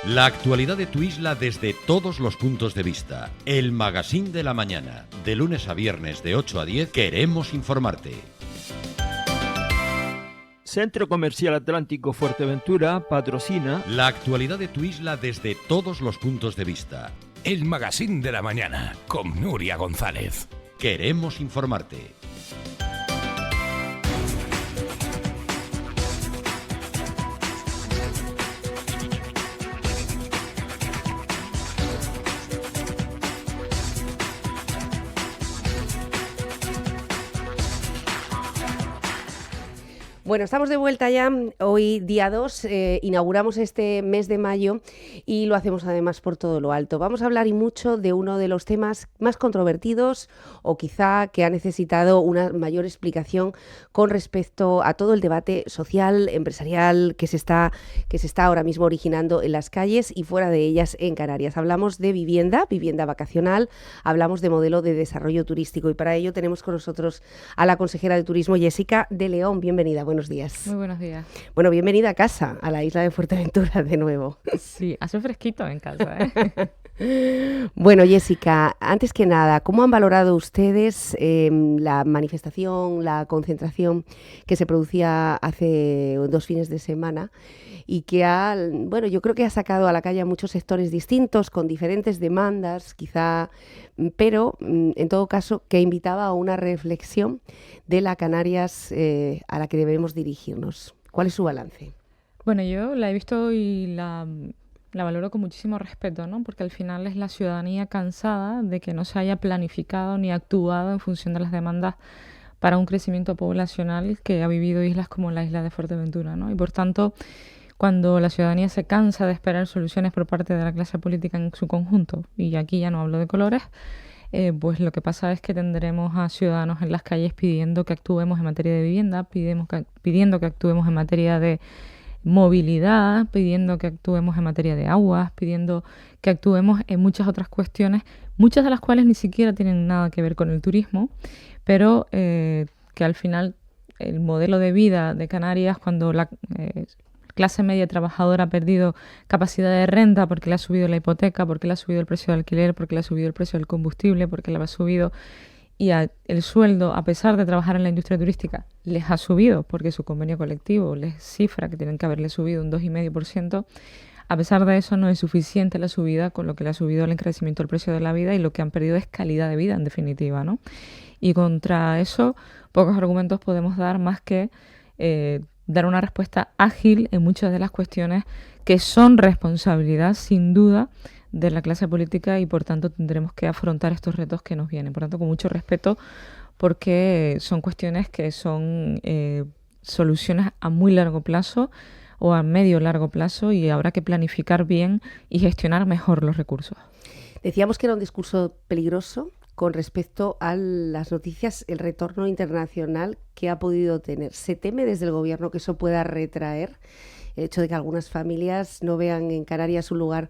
La actualidad de tu isla desde todos los puntos de vista. El Magazín de la Mañana. De lunes a viernes de 8 a 10 queremos informarte. Centro Comercial Atlántico Fuerteventura patrocina La actualidad de tu isla desde todos los puntos de vista. El Magazín de la Mañana con Nuria González. Queremos informarte. Bueno, estamos de vuelta ya, hoy día 2, inauguramos este mes de mayo y lo hacemos además por todo lo alto. Vamos a hablar y mucho de uno de los temas más controvertidos o quizá que ha necesitado una mayor explicación con respecto a todo el debate social, empresarial que se está ahora mismo originando en las calles y fuera de ellas en Canarias. Hablamos de vivienda vacacional, hablamos de modelo de desarrollo turístico y para ello tenemos con nosotros a la consejera de Turismo, Jessica de León. Bienvenida. Buenos días. Muy buenos días. Bueno, bienvenida a casa, a la isla de Fuerteventura de nuevo. Sí, hace fresquito en casa, ¿eh? Bueno, Jessica, antes que nada, ¿cómo han valorado ustedes la manifestación, la concentración que se producía hace 2 fines de semana y que yo creo que ha sacado a la calle a muchos sectores distintos, con diferentes demandas, quizá, pero en todo caso que invitaba a una reflexión de la Canarias a la que debemos dirigirnos? ¿Cuál es su balance? Bueno, yo la he visto y la valoro con muchísimo respeto, ¿no? Porque al final es la ciudadanía cansada de que no se haya planificado ni actuado en función de las demandas para un crecimiento poblacional que ha vivido islas como la isla de Fuerteventura, ¿no? Y por tanto, cuando la ciudadanía se cansa de esperar soluciones por parte de la clase política en su conjunto, y aquí ya no hablo de colores, pues lo que pasa es que tendremos a ciudadanos en las calles pidiendo que actuemos en materia de vivienda, pidiendo que actuemos en materia de movilidad, pidiendo que actuemos en materia de aguas, pidiendo que actuemos en muchas otras cuestiones, muchas de las cuales ni siquiera tienen nada que ver con el turismo, pero que al final el modelo de vida de Canarias, cuando la clase media trabajadora ha perdido capacidad de renta porque le ha subido la hipoteca, porque le ha subido el precio del alquiler, porque le ha subido el precio del combustible, porque le ha subido y el sueldo, a pesar de trabajar en la industria turística, les ha subido porque su convenio colectivo les cifra que tienen que haberle subido un 2,5%. A pesar de eso no es suficiente la subida con lo que le ha subido el encarecimiento del precio de la vida y lo que han perdido es calidad de vida en definitiva, ¿no? Y contra eso pocos argumentos podemos dar más que dar una respuesta ágil en muchas de las cuestiones que son responsabilidad, sin duda, de la clase política y, por tanto, tendremos que afrontar estos retos que nos vienen. Por tanto, con mucho respeto, porque son cuestiones que son soluciones a muy largo plazo o a medio largo plazo y habrá que planificar bien y gestionar mejor los recursos. Decíamos que era un discurso peligroso con respecto a las noticias, el retorno internacional que ha podido tener. ¿Se teme desde el Gobierno que eso pueda retraer el hecho de que algunas familias no vean en Canarias un lugar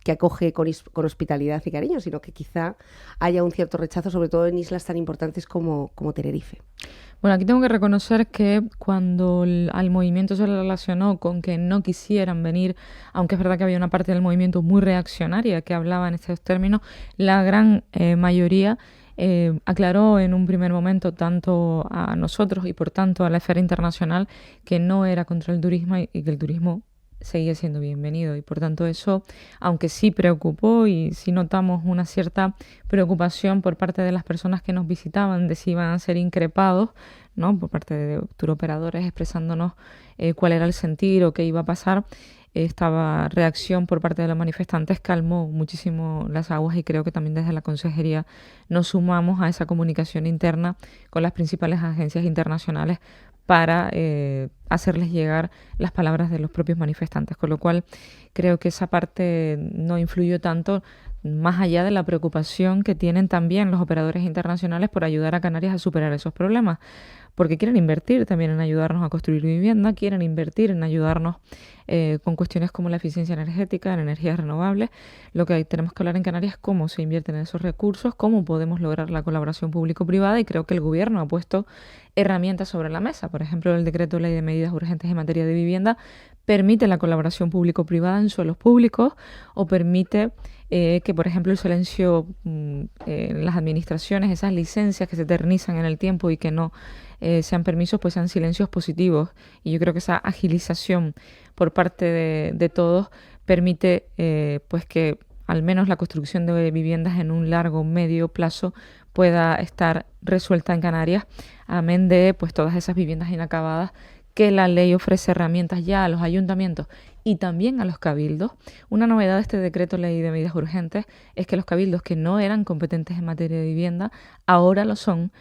que acoge con hospitalidad y cariño, sino que quizá haya un cierto rechazo, sobre todo en islas tan importantes como Tenerife? Bueno, aquí tengo que reconocer que cuando al movimiento se le relacionó con que no quisieran venir, aunque es verdad que había una parte del movimiento muy reaccionaria que hablaba en estos términos, la gran mayoría aclaró en un primer momento tanto a nosotros y por tanto a la esfera internacional que no era contra el turismo y que el turismo seguía siendo bienvenido y por tanto eso, aunque sí preocupó y sí notamos una cierta preocupación por parte de las personas que nos visitaban de si iban a ser increpados, ¿no? Por parte de turoperadores expresándonos cuál era el sentir o qué iba a pasar. Esta reacción por parte de los manifestantes calmó muchísimo las aguas y creo que también desde la Consejería nos sumamos a esa comunicación interna con las principales agencias internacionales para hacerles llegar las palabras de los propios manifestantes, con lo cual creo que esa parte no influyó tanto, más allá de la preocupación que tienen también los operadores internacionales por ayudar a Canarias a superar esos problemas, porque quieren invertir también en ayudarnos a construir vivienda, quieren invertir en ayudarnos con cuestiones como la eficiencia energética, en energías renovables. Lo que tenemos que hablar en Canarias es cómo se invierten en esos recursos, cómo podemos lograr la colaboración público-privada y creo que el Gobierno ha puesto herramientas sobre la mesa, por ejemplo, el Decreto Ley de Medidas Urgentes en materia de vivienda permite la colaboración público-privada en suelos públicos o permite que, por ejemplo, el silencio en las administraciones, esas licencias que se eternizan en el tiempo y que no sean permisos, pues sean silencios positivos. Y yo creo que esa agilización por parte de todos permite pues que al menos la construcción de viviendas en un largo medio plazo pueda estar resuelta en Canarias, amén de pues todas esas viviendas inacabadas que la ley ofrece herramientas ya a los ayuntamientos y también a los cabildos. Una novedad de este decreto ley de medidas urgentes es que los cabildos que no eran competentes en materia de vivienda ahora lo son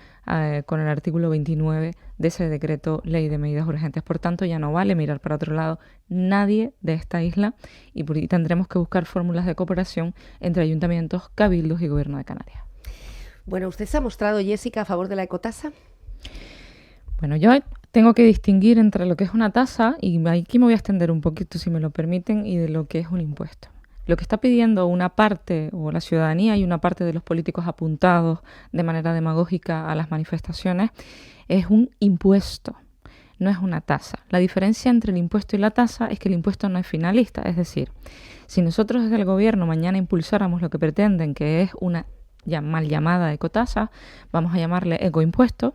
con el artículo 29 de ese decreto ley de medidas urgentes. Por tanto, ya no vale mirar para otro lado nadie de esta isla y tendremos que buscar fórmulas de cooperación entre ayuntamientos, cabildos y gobierno de Canarias. Bueno, ¿usted se ha mostrado, Jessica, a favor de la ecotasa? Bueno, yo tengo que distinguir entre lo que es una tasa, y aquí me voy a extender un poquito, si me lo permiten, y de lo que es un impuesto. Lo que está pidiendo una parte, o la ciudadanía y una parte de los políticos apuntados de manera demagógica a las manifestaciones, es un impuesto, no es una tasa. La diferencia entre el impuesto y la tasa es que el impuesto no es finalista, es decir, si nosotros desde el gobierno mañana impulsáramos lo que pretenden, que es una ya mal llamada ecotasa, vamos a llamarle ecoimpuesto,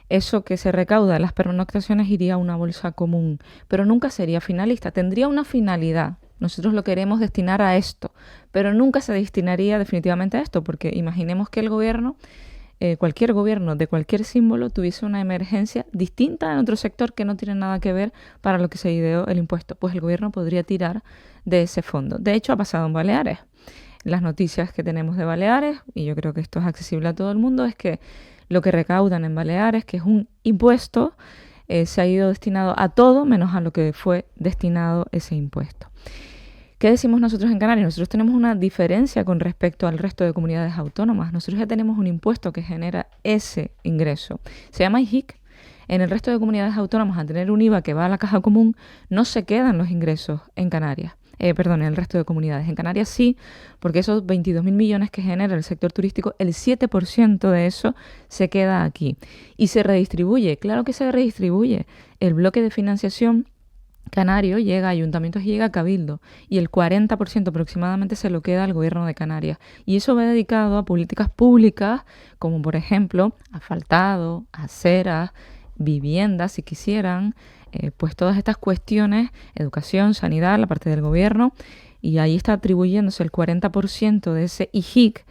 eso que se recauda de las pernoctaciones iría a una bolsa común, pero nunca sería finalista, tendría una finalidad. Nosotros lo queremos destinar a esto, pero nunca se destinaría definitivamente a esto, porque imaginemos que el gobierno, cualquier gobierno de cualquier símbolo, tuviese una emergencia distinta en otro sector que no tiene nada que ver para lo que se ideó el impuesto, pues el gobierno podría tirar de ese fondo. De hecho, ha pasado en Baleares. Las noticias que tenemos de Baleares, y yo creo que esto es accesible a todo el mundo, es que lo que recaudan en Baleares, que es un impuesto, se ha ido destinado a todo menos a lo que fue destinado ese impuesto. ¿Qué decimos nosotros en Canarias? Nosotros tenemos una diferencia con respecto al resto de comunidades autónomas. Nosotros ya tenemos un impuesto que genera ese ingreso. Se llama IJIC. En el resto de comunidades autónomas, al tener un IVA que va a la caja común, no se quedan los ingresos en Canarias. En el resto de comunidades. En Canarias sí, porque esos 22.000 millones que genera el sector turístico, el 7% de eso se queda aquí. Y se redistribuye, claro que se redistribuye. El bloque de financiación canario llega a ayuntamientos y llega a cabildo. Y el 40% aproximadamente se lo queda al gobierno de Canarias. Y eso va dedicado a políticas públicas, como por ejemplo, asfaltado, aceras, viviendas, si quisieran, pues todas estas cuestiones, educación, sanidad, la parte del gobierno, y ahí está atribuyéndose el 40% de ese IJIC,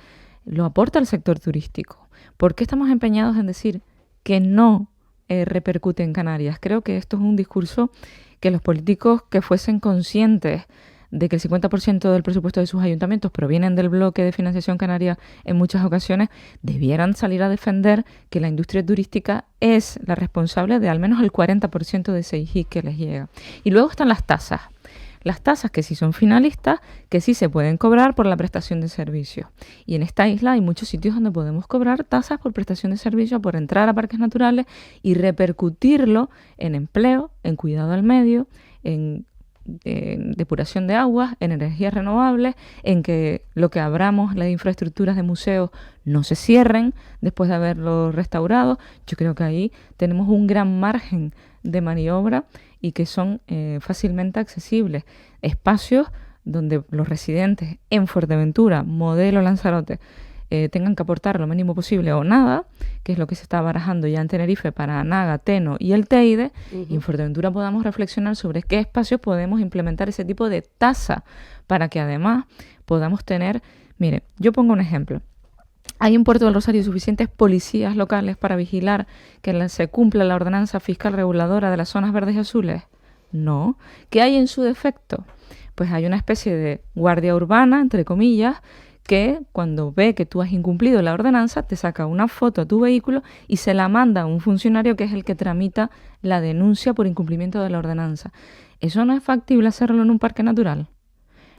lo aporta el sector turístico. ¿Por qué estamos empeñados en decir que no repercute en Canarias? Creo que esto es un discurso que los políticos que fuesen conscientes de que el 50% del presupuesto de sus ayuntamientos provienen del bloque de financiación canaria en muchas ocasiones, debieran salir a defender que la industria turística es la responsable de al menos el 40% de ese IJIC que les llega. Y luego están las tasas. Las tasas que sí son finalistas, que sí se pueden cobrar por la prestación de servicios. Y en esta isla hay muchos sitios donde podemos cobrar tasas por prestación de servicios, por entrar a parques naturales y repercutirlo en empleo, en cuidado al medio, en depuración de aguas, en energías renovables, en que lo que abramos, las infraestructuras de museos, no se cierren después de haberlos restaurado. Yo creo que ahí tenemos un gran margen de maniobra y que son fácilmente accesibles. Espacios donde los residentes en Fuerteventura, modelo Lanzarote, tengan que aportar lo mínimo posible o nada, que es lo que se está barajando ya en Tenerife para Anaga, Teno y el Teide, y en Fuerteventura podamos reflexionar sobre qué espacios podemos implementar ese tipo de tasa para que además podamos tener... Mire, yo pongo un ejemplo. ¿Hay en Puerto del Rosario suficientes policías locales para vigilar que se cumpla la ordenanza fiscal reguladora de las zonas verdes y azules? No. ¿Qué hay en su defecto? Pues hay una especie de guardia urbana, entre comillas, que cuando ve que tú has incumplido la ordenanza, te saca una foto a tu vehículo y se la manda a un funcionario que es el que tramita la denuncia por incumplimiento de la ordenanza. ¿Eso no es factible hacerlo en un parque natural?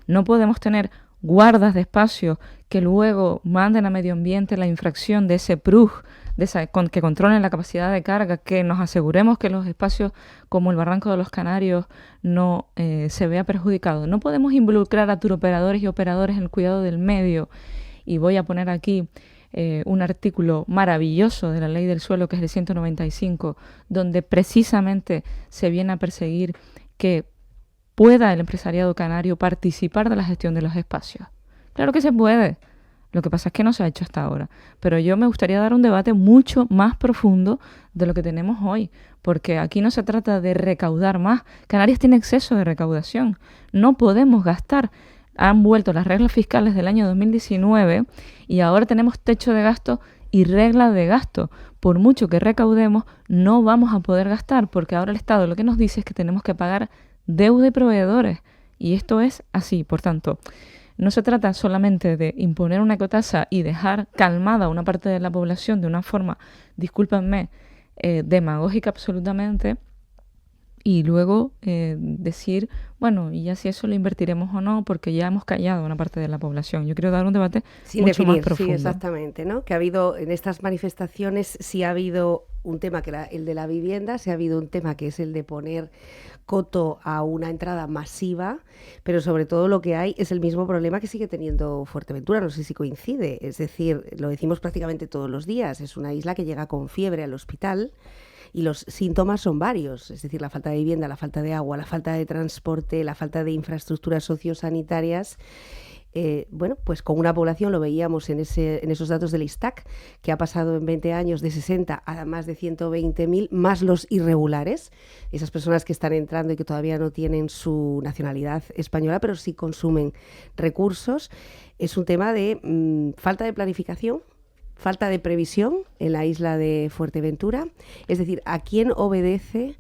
No podemos tener guardas de espacios que luego manden a medio ambiente la infracción de ese PRUG, que controlen la capacidad de carga, que nos aseguremos que los espacios como el Barranco de los Canarios no se vea perjudicado. No podemos involucrar a turoperadores y operadores en el cuidado del medio. Y voy a poner aquí un artículo maravilloso de la Ley del Suelo, que es el 195, donde precisamente se viene a perseguir que pueda el empresariado canario participar de la gestión de los espacios. Claro que se puede. Lo que pasa es que no se ha hecho hasta ahora. Pero yo me gustaría dar un debate mucho más profundo de lo que tenemos hoy, porque aquí no se trata de recaudar más. Canarias tiene exceso de recaudación. No podemos gastar. Han vuelto las reglas fiscales del año 2019 y ahora tenemos techo de gasto y regla de gasto. Por mucho que recaudemos, no vamos a poder gastar, porque ahora el Estado lo que nos dice es que tenemos que pagar deuda y proveedores. Y esto es así. Por tanto, no se trata solamente de imponer una ecotasa y dejar calmada a una parte de la población de una forma, discúlpenme, demagógica absolutamente, y luego decir, bueno, y ya si eso lo invertiremos o no, porque ya hemos callado a una parte de la población. Yo quiero dar un debate sin mucho definir, más profundo. Sí, exactamente, ¿no? Que ha habido, en estas manifestaciones, sí ha habido un tema que era el de la vivienda, sí ha habido un tema que es el de poner coto a una entrada masiva, pero sobre todo lo que hay es el mismo problema que sigue teniendo Fuerteventura, no sé si coincide, es decir, lo decimos prácticamente todos los días, es una isla que llega con fiebre al hospital y los síntomas son varios, es decir, la falta de vivienda, la falta de agua, la falta de transporte, la falta de infraestructuras sociosanitarias. Bueno, pues con una población, lo veíamos en esos datos del ISTAC, que ha pasado en 20 años de 60 a más de 120.000, más los irregulares, esas personas que están entrando y que todavía no tienen su nacionalidad española, pero sí consumen recursos. Es un tema de falta de planificación, falta de previsión en la isla de Fuerteventura. Es decir, ¿a quién obedece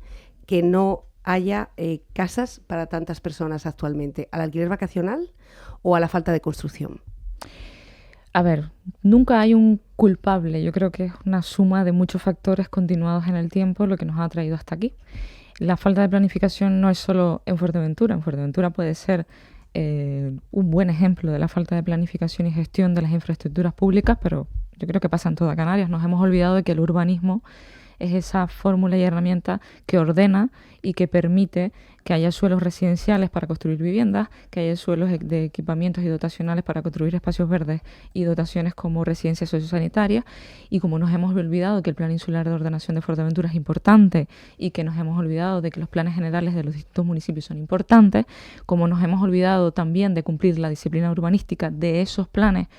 que no haya casas para tantas personas actualmente? ¿Al alquiler vacacional o a la falta de construcción? A ver, nunca hay un culpable. Yo creo que es una suma de muchos factores continuados en el tiempo lo que nos ha traído hasta aquí. La falta de planificación no es solo en Fuerteventura. En Fuerteventura puede ser un buen ejemplo de la falta de planificación y gestión de las infraestructuras públicas, pero yo creo que pasa en toda Canarias. Nos hemos olvidado de que el urbanismo es esa fórmula y herramienta que ordena y que permite que haya suelos residenciales para construir viviendas, que haya suelos de equipamientos y dotacionales para construir espacios verdes y dotaciones como residencias sociosanitarias. Y como nos hemos olvidado que el Plan Insular de Ordenación de Fuerteventura es importante y que nos hemos olvidado de que los planes generales de los distintos municipios son importantes, como nos hemos olvidado también de cumplir la disciplina urbanística de esos planes,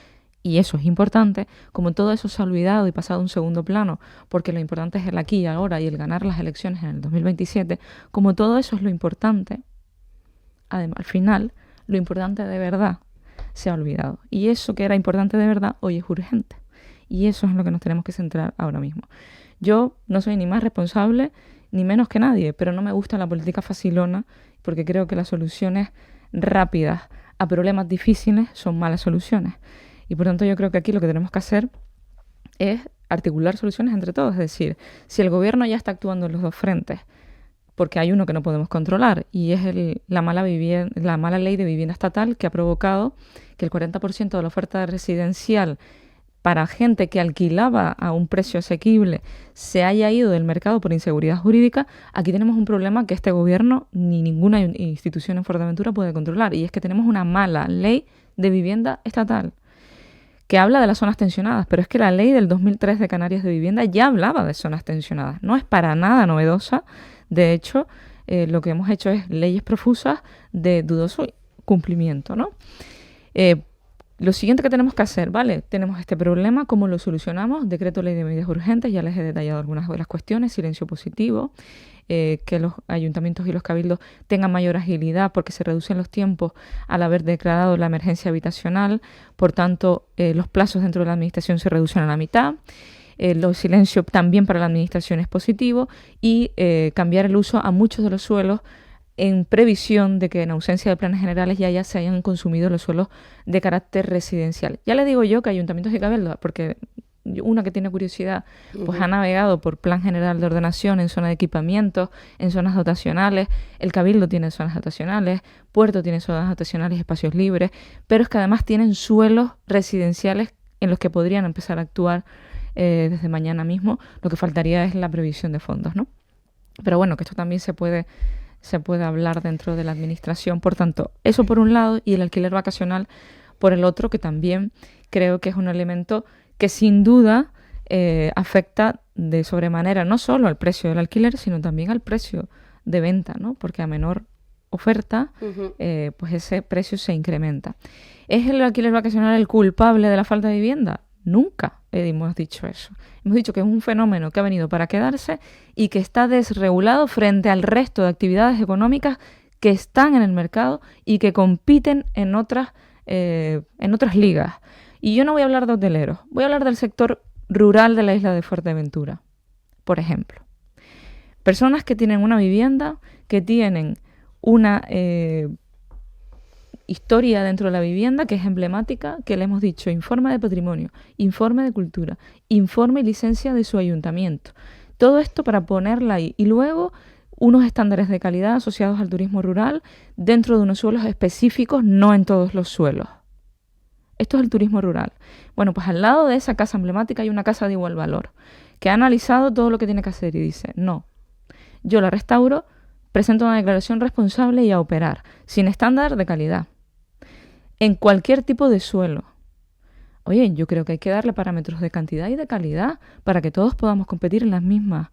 y eso es importante, como todo eso se ha olvidado y pasado a un segundo plano, porque lo importante es el aquí y ahora y el ganar las elecciones en el 2027, como todo eso es lo importante, además, al final, lo importante de verdad se ha olvidado. Y eso que era importante de verdad, hoy es urgente. Y eso es en lo que nos tenemos que centrar ahora mismo. Yo no soy ni más responsable, ni menos que nadie, pero no me gusta la política facilona, porque creo que las soluciones rápidas a problemas difíciles son malas soluciones. Y por tanto yo creo que aquí lo que tenemos que hacer es articular soluciones entre todos. Es decir, si el gobierno ya está actuando en los dos frentes, porque hay uno que no podemos controlar, y es la mala ley de vivienda estatal que ha provocado que el 40% de la oferta residencial para gente que alquilaba a un precio asequible se haya ido del mercado por inseguridad jurídica. Aquí tenemos un problema que este gobierno ni ninguna institución en Fuerteventura puede controlar, y es que tenemos una mala ley de vivienda estatal que habla de las zonas tensionadas, pero es que la ley del 2003 de Canarias de vivienda ya hablaba de zonas tensionadas. No es para nada novedosa. De hecho, lo que hemos hecho es leyes profusas de dudoso cumplimiento, ¿no? Lo siguiente que tenemos que hacer, ¿vale? Tenemos este problema, ¿cómo lo solucionamos? Decreto ley de medidas urgentes, ya les he detallado algunas de las cuestiones, silencio positivo, que los ayuntamientos y los cabildos tengan mayor agilidad porque se reducen los tiempos al haber declarado la emergencia habitacional, por tanto los plazos dentro de la administración se reducen a la mitad. Los silencios también para la administración es positivo, y cambiar el uso a muchos de los suelos en previsión de que en ausencia de planes generales ya se hayan consumido los suelos de carácter residencial. Ya le digo yo que ayuntamientos y cabildos, porque una que tiene curiosidad, pues ha navegado por Plan General de Ordenación en zona de equipamientos, en zonas dotacionales. El Cabildo tiene zonas dotacionales, Puerto tiene zonas dotacionales y espacios libres, pero es que además tienen suelos residenciales en los que podrían empezar a actuar desde mañana mismo. Lo que faltaría es la previsión de fondos, ¿no? Pero bueno, que esto también se puede hablar dentro de la administración. Por tanto, eso por un lado, y el alquiler vacacional por el otro, que también creo que es un elemento que sin duda afecta de sobremanera no solo al precio del alquiler, sino también al precio de venta, ¿no? Porque a menor oferta, pues ese precio se incrementa. ¿Es el alquiler vacacional el culpable de la falta de vivienda? Nunca hemos dicho eso. Hemos dicho que es un fenómeno que ha venido para quedarse y que está desregulado frente al resto de actividades económicas que están en el mercado y que compiten en otras ligas. Y yo no voy a hablar de hoteleros, voy a hablar del sector rural de la isla de Fuerteventura, por ejemplo. Personas que tienen una vivienda, que tienen una historia dentro de la vivienda que es emblemática, que le hemos dicho informe de patrimonio, informe de cultura, informe y licencia de su ayuntamiento. Todo esto para ponerla ahí. Y luego unos estándares de calidad asociados al turismo rural dentro de unos suelos específicos, no en todos los suelos. Esto es el turismo rural. Bueno, pues al lado de esa casa emblemática hay una casa de igual valor, que ha analizado todo lo que tiene que hacer y dice, no, yo la restauro, presento una declaración responsable y a operar, sin estándar de calidad, en cualquier tipo de suelo. Oye, yo creo que hay que darle parámetros de cantidad y de calidad para que todos podamos competir en las mismas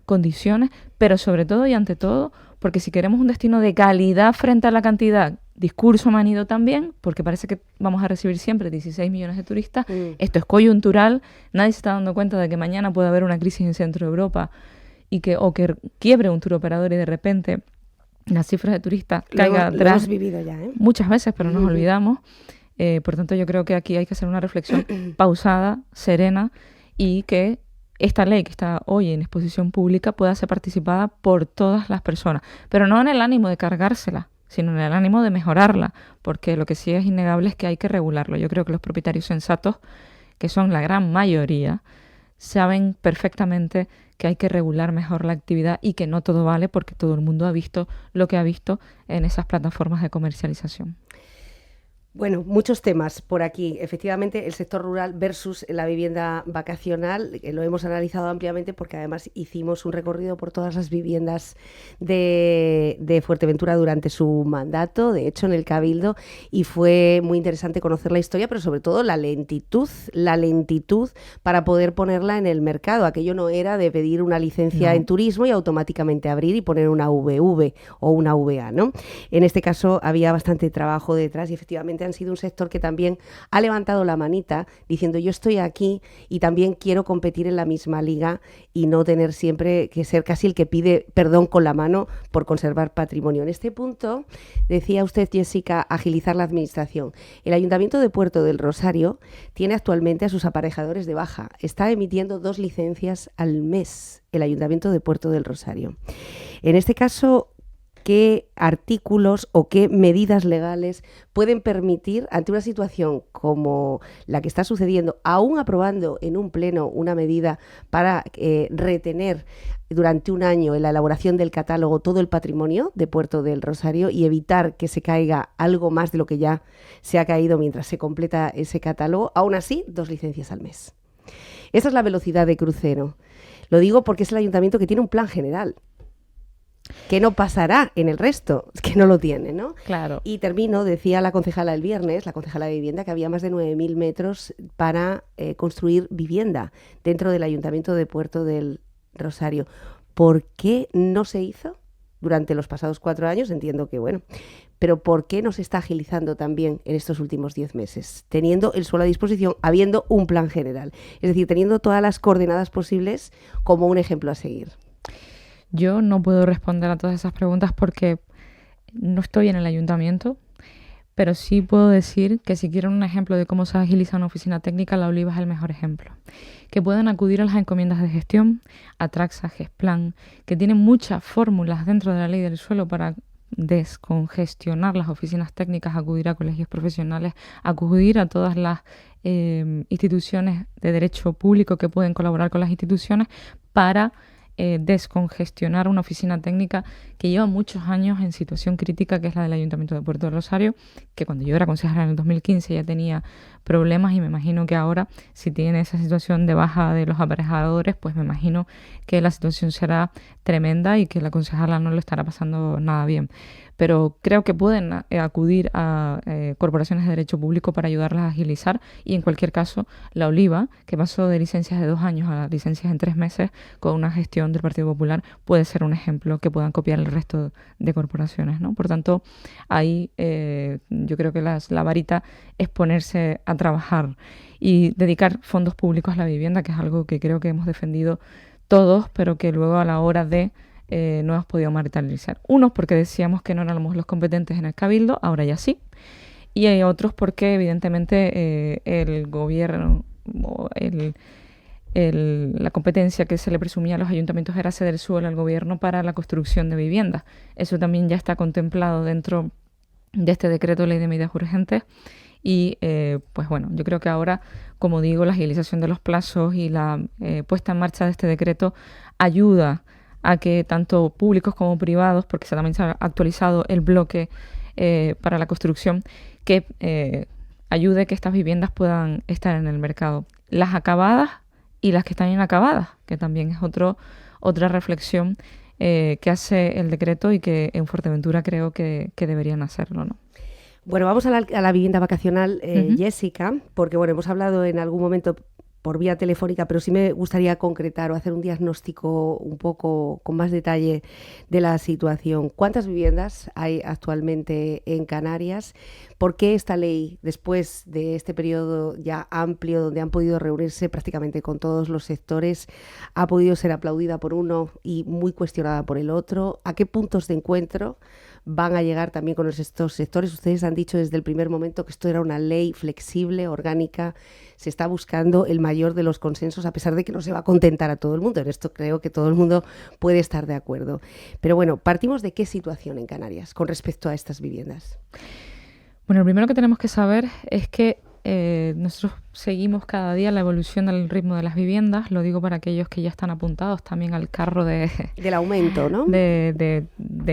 condiciones, pero sobre todo y ante todo, porque si queremos un destino de calidad frente a la cantidad, discurso manido también, porque parece que vamos a recibir siempre 16 millones de turistas, esto es coyuntural, nadie se está dando cuenta de que mañana puede haber una crisis en Centro Europa o que quiebre un turoperador y de repente las cifras de turistas caigan atrás. Lo hemos vivido ya, muchas veces, pero nos olvidamos. Por tanto, yo creo que aquí hay que hacer una reflexión pausada, serena, y que esta ley que está hoy en exposición pública pueda ser participada por todas las personas, pero no en el ánimo de cargársela, sino en el ánimo de mejorarla, porque lo que sí es innegable es que hay que regularlo. Yo creo que los propietarios sensatos, que son la gran mayoría, saben perfectamente que hay que regular mejor la actividad y que no todo vale porque todo el mundo ha visto lo que ha visto en esas plataformas de comercialización. Bueno, muchos temas por aquí. Efectivamente, el sector rural versus la vivienda vacacional, lo hemos analizado ampliamente porque además hicimos un recorrido por todas las viviendas de Fuerteventura durante su mandato, de hecho en el Cabildo, y fue muy interesante conocer la historia, pero sobre todo la lentitud para poder ponerla en el mercado. Aquello no era de pedir una licencia en turismo y automáticamente abrir y poner una VV o una VA, ¿no? En este caso había bastante trabajo detrás y efectivamente han sido un sector que también ha levantado la manita diciendo yo estoy aquí y también quiero competir en la misma liga y no tener siempre que ser casi el que pide perdón con la mano por conservar patrimonio. En este punto, decía usted, Jessica, agilizar la administración. El Ayuntamiento de Puerto del Rosario tiene actualmente a sus aparejadores de baja. Está emitiendo 2 licencias al mes, el Ayuntamiento de Puerto del Rosario. En este caso, ¿qué artículos o qué medidas legales pueden permitir, ante una situación como la que está sucediendo, aún aprobando en un pleno una medida para retener durante un año en la elaboración del catálogo todo el patrimonio de Puerto del Rosario y evitar que se caiga algo más de lo que ya se ha caído mientras se completa ese catálogo? Aún así, 2 licencias al mes. Esa es la velocidad de crucero. Lo digo porque es el ayuntamiento que tiene un plan general, que no pasará en el resto, que no lo tiene, ¿no? Claro. Y termino, decía la concejala el viernes, la concejala de vivienda, que había más de 9.000 metros para construir vivienda dentro del Ayuntamiento de Puerto del Rosario. ¿Por qué no se hizo durante los pasados 4 años? Entiendo que, bueno, pero ¿por qué no se está agilizando también en estos últimos 10 meses? Teniendo el suelo a disposición, habiendo un plan general, es decir, teniendo todas las coordenadas posibles como un ejemplo a seguir. Yo no puedo responder a todas esas preguntas porque no estoy en el ayuntamiento, pero sí puedo decir que si quieren un ejemplo de cómo se agiliza una oficina técnica, La Oliva es el mejor ejemplo. Que pueden acudir a las encomiendas de gestión, a Traxa, Gesplan, que tienen muchas fórmulas dentro de la ley del suelo para descongestionar las oficinas técnicas, acudir a colegios profesionales, acudir a todas las instituciones de derecho público que pueden colaborar con las instituciones para descongestionar una oficina técnica que lleva muchos años en situación crítica, que es la del Ayuntamiento de Puerto del Rosario, que cuando yo era concejala en el 2015 ya tenía problemas y me imagino que ahora, si tiene esa situación de baja de los aparejadores, pues me imagino que la situación será tremenda y que la concejala no lo estará pasando nada bien. pero creo que pueden acudir a corporaciones de derecho público para ayudarlas a agilizar, y en cualquier caso la Oliva, que pasó de licencias de 2 años a licencias en 3 meses con una gestión del Partido Popular, puede ser un ejemplo que puedan copiar el resto de corporaciones, ¿no? Por tanto, ahí yo creo que la varita es ponerse a trabajar y dedicar fondos públicos a la vivienda, que es algo que creo que hemos defendido todos, pero que luego a la hora de no hemos podido materializar. Unos porque decíamos que no éramos los competentes en el Cabildo, ahora ya sí, y hay otros porque evidentemente el gobierno, la competencia que se le presumía a los ayuntamientos era ceder suelo al gobierno para la construcción de viviendas. Eso también ya está contemplado dentro de este decreto de ley de medidas urgentes. Y pues bueno, yo creo que ahora, como digo, la agilización de los plazos y la puesta en marcha de este decreto ayuda a que tanto públicos como privados, porque también se ha actualizado el bloque para la construcción, que ayude a que estas viviendas puedan estar en el mercado. Las acabadas y las que están inacabadas, que también es otra reflexión que hace el decreto y que en Fuerteventura creo que deberían hacerlo, ¿no? Bueno, vamos a la vivienda vacacional, Jessica, porque bueno, hemos hablado en algún momento por vía telefónica, pero sí me gustaría concretar o hacer un diagnóstico un poco con más detalle de la situación. ¿Cuántas viviendas hay actualmente en Canarias? ¿Por qué esta ley, después de este periodo ya amplio donde han podido reunirse prácticamente con todos los sectores, ha podido ser aplaudida por uno y muy cuestionada por el otro? ¿A qué puntos de encuentro van a llegar también con estos sectores? Ustedes han dicho desde el primer momento que esto era una ley flexible, orgánica. Se está buscando el mayor de los consensos, a pesar de que no se va a contentar a todo el mundo. En esto creo que todo el mundo puede estar de acuerdo. Pero bueno, partimos de qué situación en Canarias con respecto a estas viviendas. Bueno, lo primero que tenemos que saber es que nosotros seguimos cada día la evolución del ritmo de las viviendas. Lo digo para aquellos que ya están apuntados también al carro del aumento, ¿no? De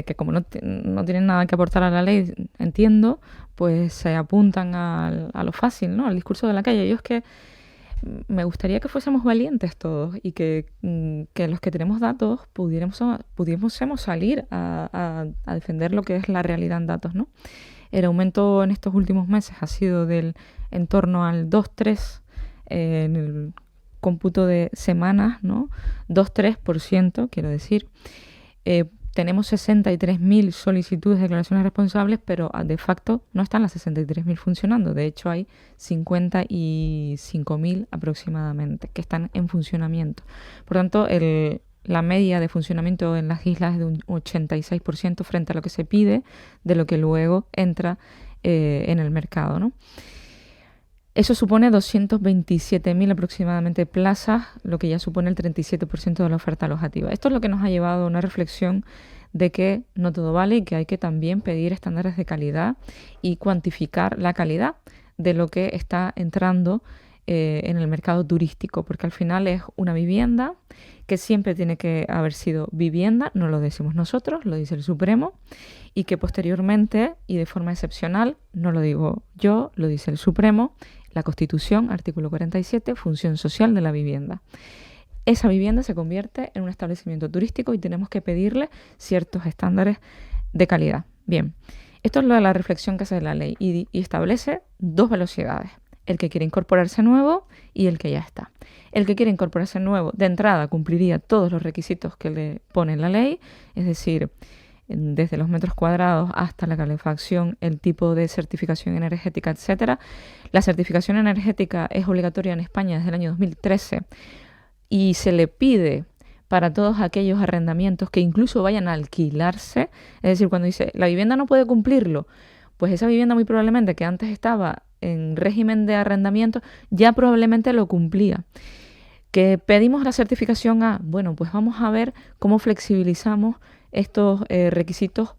que como no tienen nada que aportar a la ley, entiendo, pues se apuntan a lo fácil, ¿no? Al discurso de la calle. Yo es que me gustaría que fuésemos valientes todos y que los que tenemos datos pudiésemos salir a defender lo que es la realidad en datos, ¿no? El aumento en estos últimos meses ha sido en torno al 2,3% en el cómputo de semanas, ¿no? 2,3%, quiero decir. Tenemos 63.000 solicitudes de declaraciones responsables, pero de facto no están las 63.000 funcionando. De hecho, hay 55.000 aproximadamente que están en funcionamiento. Por tanto, la media de funcionamiento en las islas es de un 86% frente a lo que se pide, de lo que luego entra en el mercado, ¿no? Eso supone 227.000 aproximadamente plazas, lo que ya supone el 37% de la oferta alojativa. Esto es lo que nos ha llevado a una reflexión de que no todo vale y que hay que también pedir estándares de calidad y cuantificar la calidad de lo que está entrando en el mercado turístico, porque al final es una vivienda que siempre tiene que haber sido vivienda, no lo decimos nosotros, lo dice el Supremo, y que posteriormente y de forma excepcional, no lo digo yo, lo dice el Supremo, la Constitución, artículo 47, función social de la vivienda. Esa vivienda se convierte en un establecimiento turístico y tenemos que pedirle ciertos estándares de calidad. Bien, esto es lo de la reflexión que hace la ley y establece 2 velocidades. El que quiere incorporarse nuevo y el que ya está. El que quiere incorporarse nuevo, de entrada, cumpliría todos los requisitos que le pone la ley, es decir, desde los metros cuadrados hasta la calefacción, el tipo de certificación energética, etcétera. La certificación energética es obligatoria en España desde el año 2013 y se le pide para todos aquellos arrendamientos que incluso vayan a alquilarse, es decir, cuando dice la vivienda no puede cumplirlo, pues esa vivienda muy probablemente que antes estaba en régimen de arrendamiento ya probablemente lo cumplía. Que pedimos la certificación A, bueno, pues vamos a ver cómo flexibilizamos estos requisitos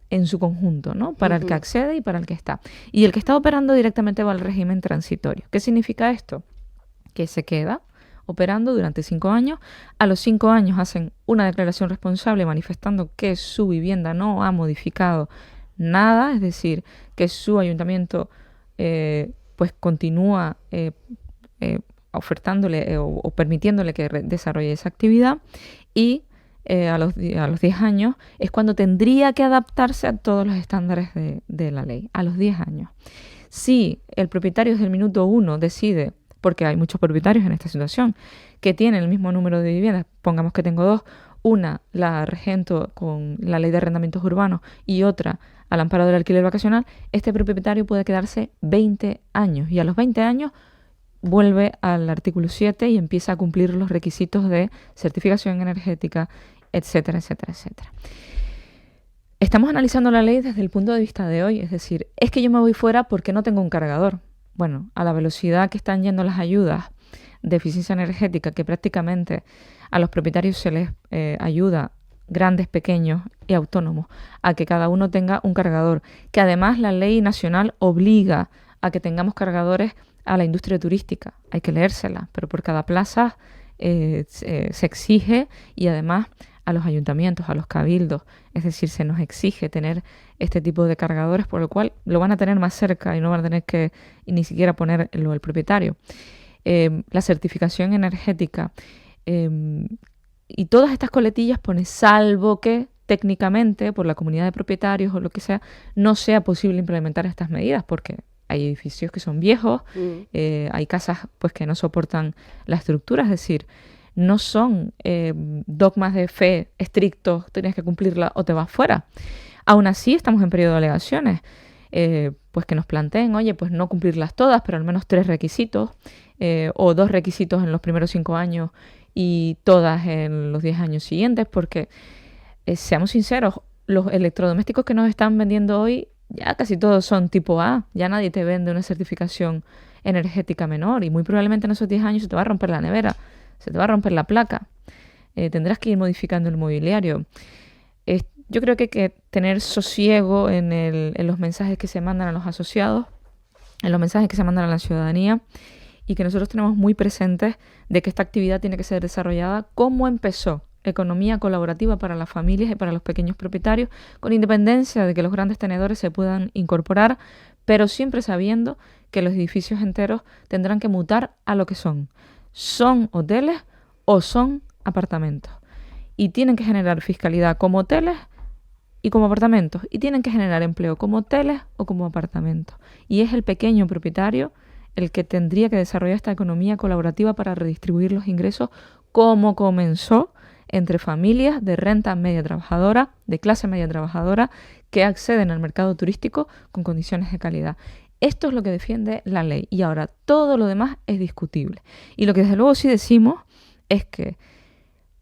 en su conjunto, ¿no? Para el que accede y para el que está. Y el que está operando directamente va al régimen transitorio. ¿Qué significa esto? Que se queda operando durante 5 años. A los 5 años hacen una declaración responsable manifestando que su vivienda no ha modificado nada, es decir, que su ayuntamiento pues continúa ofertándole o permitiéndole que desarrolle esa actividad y a los 10 años, es cuando tendría que adaptarse a todos los estándares de la ley, a los 10 años. Si el propietario desde el minuto 1 decide, porque hay muchos propietarios en esta situación, que tienen el mismo número de viviendas, pongamos que tengo 2, una la regento con la ley de arrendamientos urbanos y otra al amparo del alquiler vacacional, este propietario puede quedarse 20 años y a los 20 años vuelve al artículo 7 y empieza a cumplir los requisitos de certificación energética, etcétera, etcétera, etcétera. Estamos analizando la ley desde el punto de vista de hoy, es decir, es que yo me voy fuera porque no tengo un cargador. Bueno, a la velocidad que están yendo las ayudas de eficiencia energética, que prácticamente a los propietarios se les ayuda, grandes, pequeños y autónomos, a que cada uno tenga un cargador, que además la ley nacional obliga a que tengamos cargadores a la industria turística. Hay que leérsela, pero por cada plaza se exige, y además a los ayuntamientos, a los cabildos, es decir, se nos exige tener este tipo de cargadores, por lo cual lo van a tener más cerca y no van a tener que ni siquiera ponerlo el propietario. La certificación energética y todas estas coletillas pone salvo que técnicamente por la comunidad de propietarios o lo que sea no sea posible implementar estas medidas, porque hay edificios que son viejos, hay casas pues que no soportan la estructura, es decir, no son dogmas de fe estrictos, tienes que cumplirla o te vas fuera. Aún así estamos en periodo de alegaciones, pues que nos planteen, oye, pues no cumplirlas todas, pero al menos 3 requisitos, o 2 requisitos en los primeros 5 años y todas en los 10 años siguientes, porque seamos sinceros, los electrodomésticos que nos están vendiendo hoy ya casi todos son tipo A, ya nadie te vende una certificación energética menor y muy probablemente en esos 10 años se te va a romper la nevera, se te va a romper la placa, tendrás que ir modificando el mobiliario. Yo creo que hay que tener sosiego en los mensajes que se mandan a los asociados, en los mensajes que se mandan a la ciudadanía, y que nosotros tenemos muy presentes de que esta actividad tiene que ser desarrollada como empezó, economía colaborativa para las familias y para los pequeños propietarios, con independencia de que los grandes tenedores se puedan incorporar, pero siempre sabiendo que los edificios enteros tendrán que mutar a lo que son. Son hoteles o son apartamentos. Y tienen que generar fiscalidad como hoteles y como apartamentos. Y tienen que generar empleo como hoteles o como apartamentos. Y es el pequeño propietario el que tendría que desarrollar esta economía colaborativa para redistribuir los ingresos como comenzó entre familias de renta media trabajadora, de clase media trabajadora, que acceden al mercado turístico con condiciones de calidad. Esto es lo que defiende la ley y ahora todo lo demás es discutible. Y lo que desde luego sí decimos es que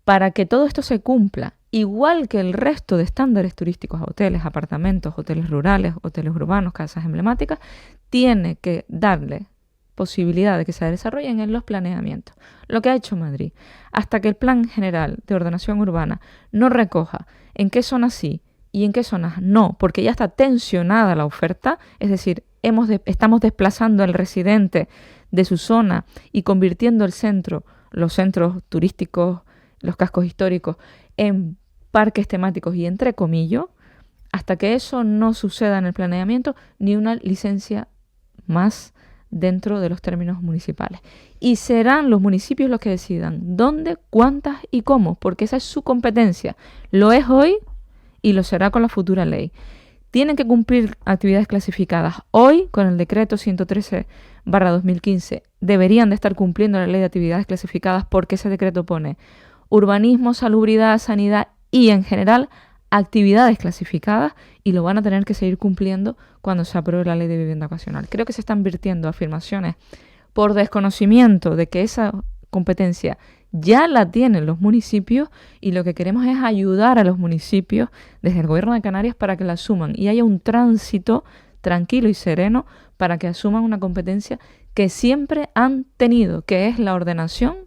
para que todo esto se cumpla, igual que el resto de estándares turísticos a hoteles, apartamentos, hoteles rurales, hoteles urbanos, casas emblemáticas, tiene que darle posibilidad de que se desarrollen en los planeamientos. Lo que ha hecho Madrid, hasta que el Plan General de Ordenación Urbana no recoja en qué zonas sí y en qué zonas no, porque ya está tensionada la oferta, es decir, estamos desplazando al residente de su zona y convirtiendo el centro, los centros turísticos, los cascos históricos, en parques temáticos y entre comillas, hasta que eso no suceda en el planeamiento, ni una licencia más dentro de los términos municipales. Y serán los municipios los que decidan dónde, cuántas y cómo, porque esa es su competencia. Lo es hoy y lo será con la futura ley. Tienen que cumplir actividades clasificadas. Hoy, con el decreto 113/2015, deberían de estar cumpliendo la ley de actividades clasificadas porque ese decreto pone urbanismo, salubridad, sanidad y, en general, actividades clasificadas, y lo van a tener que seguir cumpliendo cuando se apruebe la ley de vivienda ocasional. Creo que se están vertiendo afirmaciones por desconocimiento de que esa competencia ya la tienen los municipios, y lo que queremos es ayudar a los municipios desde el Gobierno de Canarias para que la asuman y haya un tránsito tranquilo y sereno para que asuman una competencia que siempre han tenido, que es la ordenación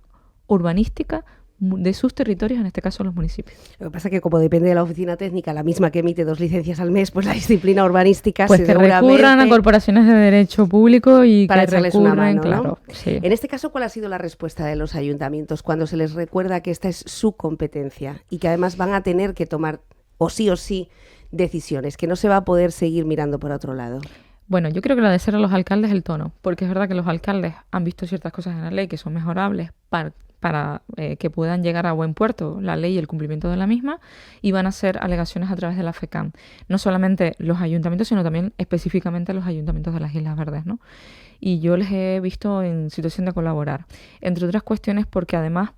urbanística de sus territorios, en este caso los municipios. Lo que pasa es que como depende de la oficina técnica, la misma que emite 2 licencias al mes, pues la disciplina urbanística pues que recurran a corporaciones de derecho público y para que recurran, una mano, claro. ¿No? Sí. En este caso, ¿cuál ha sido la respuesta de los ayuntamientos cuando se les recuerda que esta es su competencia y que además van a tener que tomar o sí decisiones, que no se va a poder seguir mirando por otro lado? Bueno, yo creo que lo de ser a los alcaldes es el tono, porque es verdad que los alcaldes han visto ciertas cosas en la ley que son mejorables para que puedan llegar a buen puerto la ley y el cumplimiento de la misma, y van a hacer alegaciones a través de la FECAM. No solamente los ayuntamientos, sino también específicamente los ayuntamientos de las Islas Verdes, ¿no? Y yo les he visto en situación de colaborar, entre otras cuestiones porque además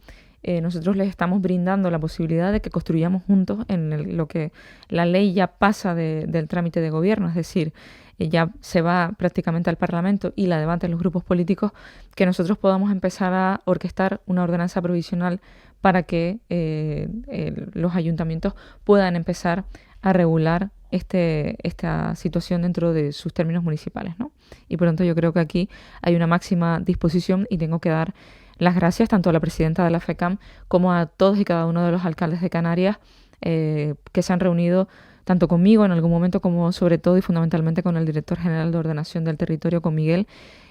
nosotros les estamos brindando la posibilidad de que construyamos juntos en lo que la ley ya pasa del trámite de gobierno, es decir, ya se va prácticamente al Parlamento y la debaten los grupos políticos, que nosotros podamos empezar a orquestar una ordenanza provisional para que los ayuntamientos puedan empezar a regular esta situación dentro de sus términos municipales, ¿no? Y por lo tanto yo creo que aquí hay una máxima disposición y tengo que dar las gracias tanto a la presidenta de la FECAM como a todos y cada uno de los alcaldes de Canarias que se han reunido tanto conmigo en algún momento como sobre todo y fundamentalmente con el director general de Ordenación del Territorio, con Miguel.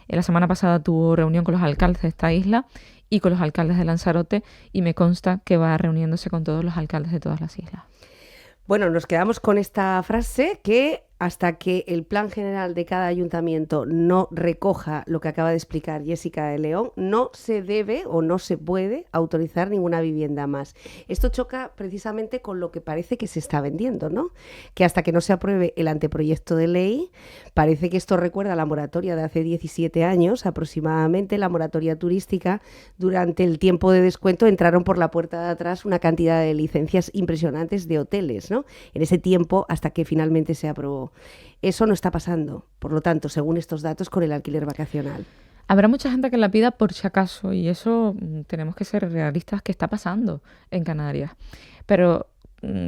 La semana pasada tuvo reunión con los alcaldes de esta isla y con los alcaldes de Lanzarote, y me consta que va reuniéndose con todos los alcaldes de todas las islas. Bueno, nos quedamos con esta frase que hasta que el plan general de cada ayuntamiento no recoja lo que acaba de explicar Jessica de León, no se debe o no se puede autorizar ninguna vivienda más. Esto choca precisamente con lo que parece que se está vendiendo, ¿no? Que hasta que no se apruebe el anteproyecto de ley, parece que esto recuerda a la moratoria de hace 17 años aproximadamente, la moratoria turística. Durante el tiempo de descuento entraron por la puerta de atrás una cantidad de licencias impresionantes de hoteles, ¿no? En ese tiempo, hasta que finalmente se aprobó. Eso no está pasando, por lo tanto, según estos datos, con el alquiler vacacional. Habrá mucha gente que la pida por si acaso, y eso tenemos que ser realistas que está pasando en Canarias. Pero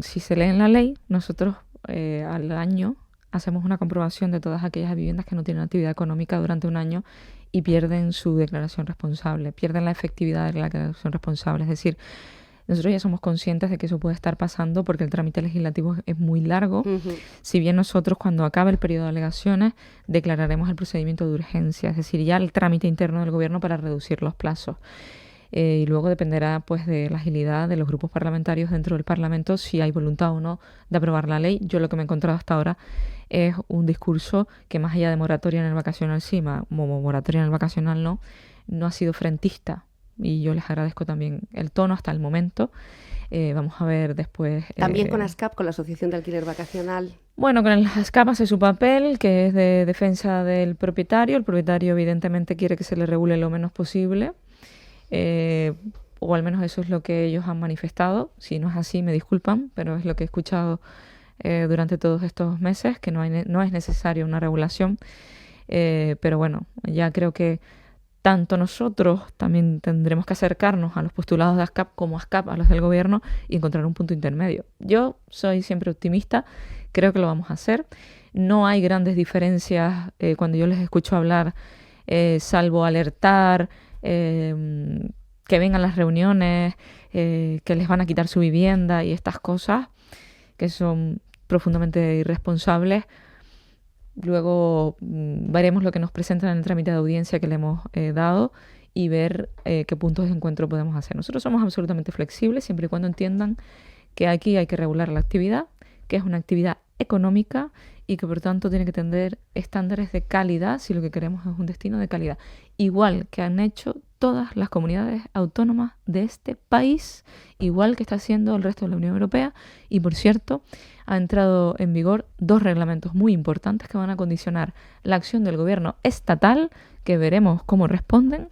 si se lee en la ley, nosotros al año hacemos una comprobación de todas aquellas viviendas que no tienen actividad económica durante un año y pierden su declaración responsable, pierden la efectividad de la declaración responsable. Es decir, nosotros ya somos conscientes de que eso puede estar pasando porque el trámite legislativo es muy largo. Si bien nosotros, cuando acabe el periodo de alegaciones, declararemos el procedimiento de urgencia, es decir, ya el trámite interno del gobierno para reducir los plazos. Y luego dependerá pues de la agilidad de los grupos parlamentarios dentro del Parlamento si hay voluntad o no de aprobar la ley. Yo lo que me he encontrado hasta ahora es un discurso que, más allá de moratoria en el vacacional sí, moratoria en el vacacional no ha sido frentista. Y yo les agradezco también el tono hasta el momento. Vamos a ver después... También con ASCAP, con la Asociación de Alquiler Vacacional. Bueno, con el ASCAP hace su papel, que es de defensa del propietario. El propietario evidentemente quiere que se le regule lo menos posible, o al menos eso es lo que ellos han manifestado. Si no es así, me disculpan, pero es lo que he escuchado durante todos estos meses, que no es necesaria una regulación. Pero bueno, ya creo que tanto nosotros también tendremos que acercarnos a los postulados de ASCAP como ASCAP a los del gobierno y encontrar un punto intermedio. Yo soy siempre optimista, creo que lo vamos a hacer. No hay grandes diferencias cuando yo les escucho hablar, salvo alertar, que vengan las reuniones, que les van a quitar su vivienda y estas cosas que son profundamente irresponsables. Luego veremos lo que nos presentan en el trámite de audiencia que le hemos dado y ver qué puntos de encuentro podemos hacer. Nosotros somos absolutamente flexibles siempre y cuando entiendan que aquí hay que regular la actividad, que es una actividad económica y que por tanto tiene que tener estándares de calidad si lo que queremos es un destino de calidad. Igual que han hecho todas las comunidades autónomas de este país, igual que está haciendo el resto de la Unión Europea. Y por cierto, ha entrado en vigor 2 reglamentos muy importantes que van a condicionar la acción del gobierno estatal, que veremos cómo responden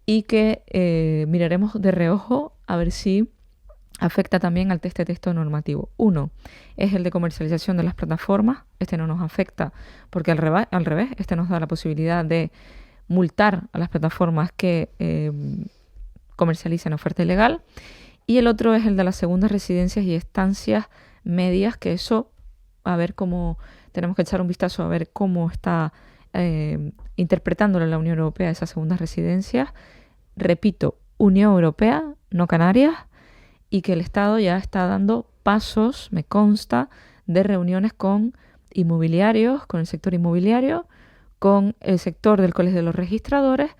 y que miraremos de reojo a ver si afecta también al texto normativo. Uno es el de comercialización de las plataformas. Este no nos afecta porque al revés, este nos da la posibilidad de multar a las plataformas que comercializan oferta ilegal. Y el otro es el de las segundas residencias y estancias medias, que eso, a ver cómo, tenemos que echar un vistazo a ver cómo está interpretándolo la Unión Europea esas segundas residencias. Repito, Unión Europea, no Canarias, y que el Estado ya está dando pasos, me consta, de reuniones con inmobiliarios, con el sector inmobiliario, con el sector del Colegio de los Registradores,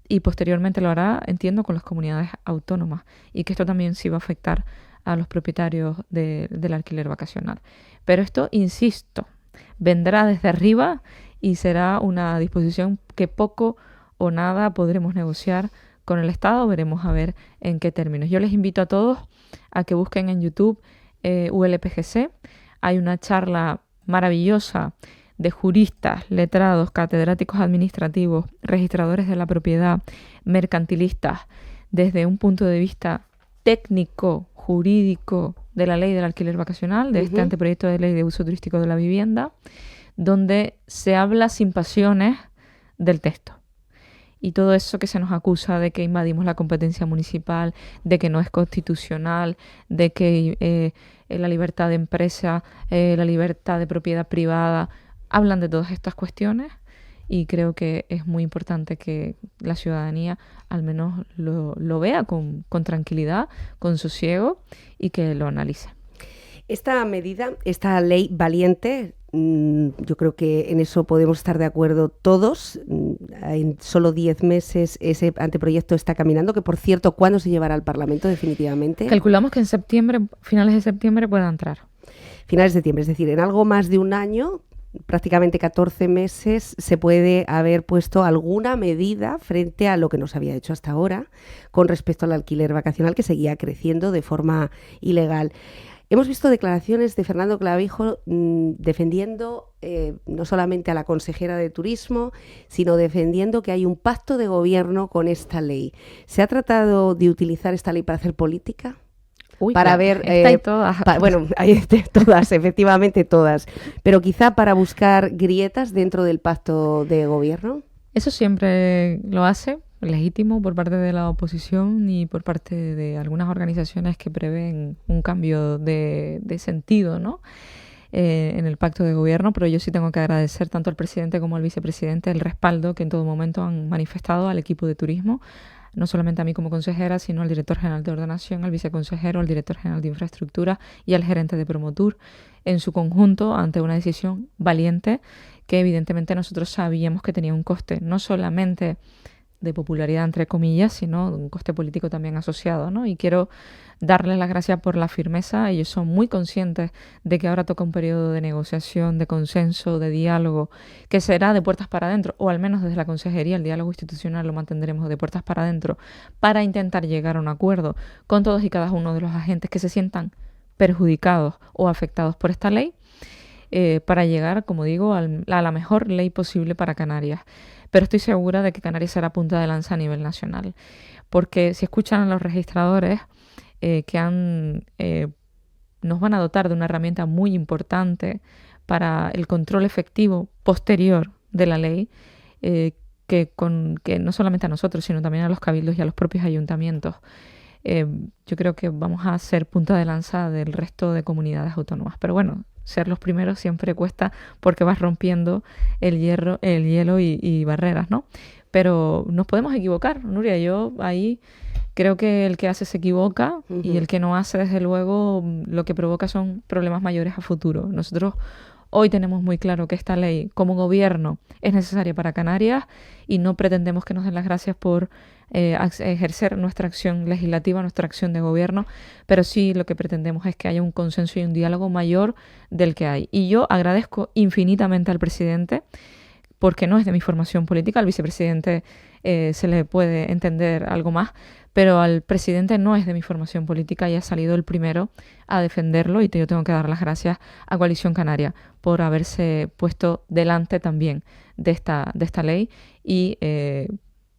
y posteriormente lo hará, entiendo, con las comunidades autónomas, y que esto también sí va a afectar a los propietarios del alquiler vacacional. Pero esto, insisto, vendrá desde arriba y será una disposición que poco o nada podremos negociar con el Estado, veremos a ver en qué términos. Yo les invito a todos a que busquen en YouTube ULPGC. Hay una charla maravillosa de juristas, letrados, catedráticos administrativos, registradores de la propiedad, mercantilistas, desde un punto de vista técnico, jurídico de la ley del alquiler vacacional, de este anteproyecto de ley de uso turístico de la vivienda, donde se habla sin pasiones del texto. Y todo eso que se nos acusa de que invadimos la competencia municipal, de que no es constitucional, de que la libertad de empresa, la libertad de propiedad privada, hablan de todas estas cuestiones, y creo que es muy importante que la ciudadanía al menos lo vea con tranquilidad, con sosiego, y que lo analice. Esta medida, esta ley valiente, yo creo que en eso podemos estar de acuerdo todos. En solo 10 meses ese anteproyecto está caminando, que por cierto, ¿cuándo se llevará al Parlamento definitivamente? Calculamos que en septiembre, finales de septiembre, pueda entrar. Finales de septiembre, es decir, en algo más de un año, prácticamente 14 meses, se puede haber puesto alguna medida frente a lo que no se había hecho hasta ahora con respecto al alquiler vacacional, que seguía creciendo de forma ilegal. Hemos visto declaraciones de Fernando Clavijo defendiendo no solamente a la consejera de Turismo, sino defendiendo que hay un pacto de gobierno con esta ley. ¿Se ha tratado de utilizar esta ley para hacer política? Para ver, todas. Bueno, hay todas, efectivamente todas, pero quizá para buscar grietas dentro del pacto de gobierno. Eso siempre lo hace, legítimo por parte de la oposición y por parte de algunas organizaciones que prevén un cambio de sentido, ¿no? En el pacto de gobierno, pero yo sí tengo que agradecer tanto al presidente como al vicepresidente el respaldo que en todo momento han manifestado al equipo de turismo, no solamente a mí como consejera, sino al director general de ordenación, al viceconsejero, al director general de infraestructura y al gerente de Promotur en su conjunto ante una decisión valiente que evidentemente nosotros sabíamos que tenía un coste, no solamente de popularidad, entre comillas, sino un coste político también asociado, ¿no? Y quiero darles las gracias por la firmeza. Ellos son muy conscientes de que ahora toca un periodo de negociación, de consenso, de diálogo, que será de puertas para adentro, o al menos desde la consejería el diálogo institucional lo mantendremos de puertas para adentro, para intentar llegar a un acuerdo con todos y cada uno de los agentes que se sientan perjudicados o afectados por esta ley, para llegar, como digo, a la mejor ley posible para Canarias. Pero estoy segura de que Canarias será punta de lanza a nivel nacional, porque si escuchan a los registradores nos van a dotar de una herramienta muy importante para el control efectivo posterior de la ley, que no solamente a nosotros, sino también a los cabildos y a los propios ayuntamientos. Yo creo que vamos a ser punta de lanza del resto de comunidades autónomas. Pero bueno, ser los primeros siempre cuesta porque vas rompiendo el hielo y barreras, ¿no? Pero nos podemos equivocar, Nuria. Yo ahí creo que el que hace se equivoca y el que no hace, desde luego, lo que provoca son problemas mayores a futuro. Nosotros hoy tenemos muy claro que esta ley, como gobierno, es necesaria para Canarias y no pretendemos que nos den las gracias por ejercer nuestra acción legislativa, nuestra acción de gobierno, pero sí lo que pretendemos es que haya un consenso y un diálogo mayor del que hay. Y yo agradezco infinitamente al presidente, porque no es de mi formación política, al vicepresidente se le puede entender algo más, pero al presidente no es de mi formación política y ha salido el primero a defenderlo, y yo tengo que dar las gracias a Coalición Canaria por haberse puesto delante también de esta ley y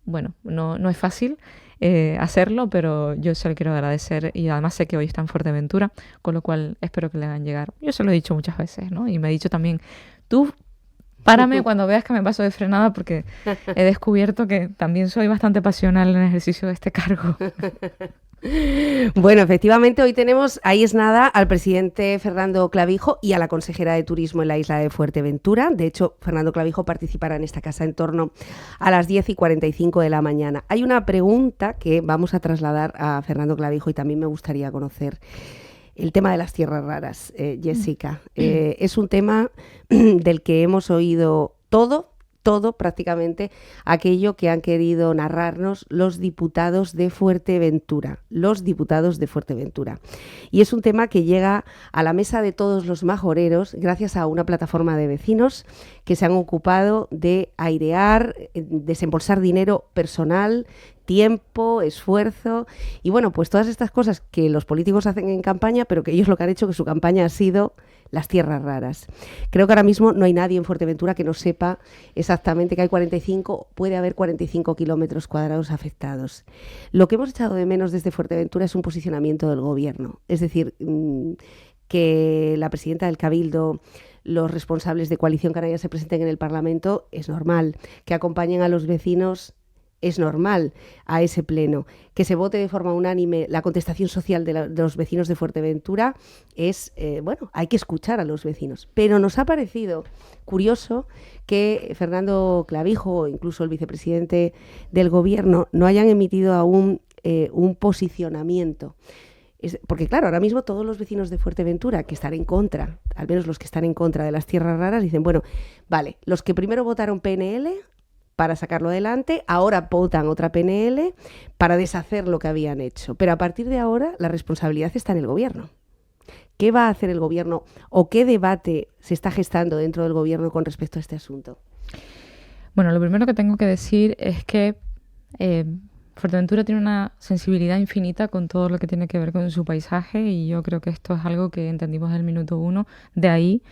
bueno, no es fácil hacerlo, pero yo se lo quiero agradecer y además sé que hoy está en Fuerteventura, con lo cual espero que le hagan llegar. Yo se lo he dicho muchas veces, ¿no? Y me ha dicho también, tú párame cuando veas que me paso de frenada, porque he descubierto que también soy bastante pasional en el ejercicio de este cargo. Bueno, efectivamente, hoy tenemos, ahí es nada, al presidente Fernando Clavijo y a la consejera de Turismo en la isla de Fuerteventura. De hecho, Fernando Clavijo participará en esta casa en torno a las 10:45 de la mañana. Hay una pregunta que vamos a trasladar a Fernando Clavijo y también me gustaría conocer. El tema de las tierras raras, Jessica, es un tema del que hemos oído todo prácticamente aquello que han querido narrarnos los diputados de Fuerteventura, Y es un tema que llega a la mesa de todos los majoreros gracias a una plataforma de vecinos que se han ocupado de airear, desembolsar dinero personal, tiempo, esfuerzo y bueno, pues todas estas cosas que los políticos hacen en campaña, pero que ellos lo que han hecho, que su campaña ha sido las tierras raras. Creo que ahora mismo no hay nadie en Fuerteventura que no sepa exactamente que hay 45, puede haber 45 kilómetros cuadrados afectados. Lo que hemos echado de menos desde Fuerteventura es un posicionamiento del gobierno, es decir, que la presidenta del Cabildo, los responsables de Coalición Canaria se presenten en el Parlamento, es normal. Que acompañen a los vecinos, es normal, a ese pleno. Que se vote de forma unánime la contestación social de los vecinos de Fuerteventura es, bueno, hay que escuchar a los vecinos. Pero nos ha parecido curioso que Fernando Clavijo, incluso el vicepresidente del Gobierno, no hayan emitido aún un posicionamiento. Porque claro, ahora mismo todos los vecinos de Fuerteventura que están en contra, al menos los que están en contra de las tierras raras, dicen, bueno, vale, los que primero votaron PNL para sacarlo adelante, ahora votan otra PNL para deshacer lo que habían hecho. Pero a partir de ahora la responsabilidad está en el gobierno. ¿Qué va a hacer el gobierno o qué debate se está gestando dentro del gobierno con respecto a este asunto? Bueno, lo primero que tengo que decir es que Fuerteventura tiene una sensibilidad infinita con todo lo que tiene que ver con su paisaje y yo creo que esto es algo que entendimos desde el minuto uno. De ahí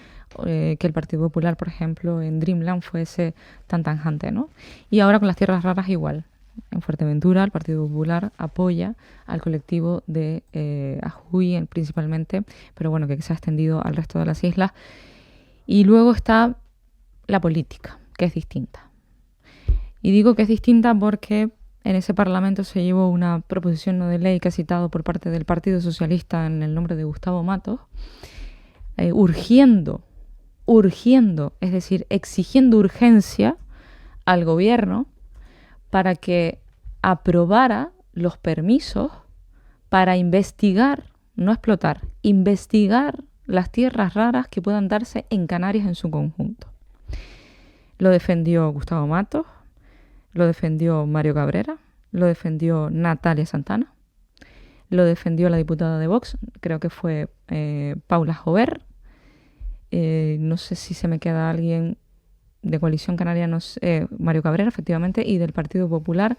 que el Partido Popular, por ejemplo, en Dreamland fuese tan tanjante, ¿no? Y ahora con las tierras raras igual. En Fuerteventura el Partido Popular apoya al colectivo de Ajuy principalmente, pero bueno, que se ha extendido al resto de las islas. Y luego está la política, que es distinta. Y digo que es distinta porque en ese Parlamento se llevó una proposición no de ley que ha citado por parte del Partido Socialista en el nombre de Gustavo Matos, urgiendo, es decir, exigiendo urgencia al gobierno para que aprobara los permisos para investigar, no explotar, investigar las tierras raras que puedan darse en Canarias en su conjunto. Lo defendió Gustavo Matos, lo defendió Mario Cabrera, lo defendió Natalia Santana, lo defendió la diputada de Vox, creo que fue Paula Jover, no sé si se me queda alguien de Coalición Canaria, no sé, Mario Cabrera, efectivamente, y del Partido Popular,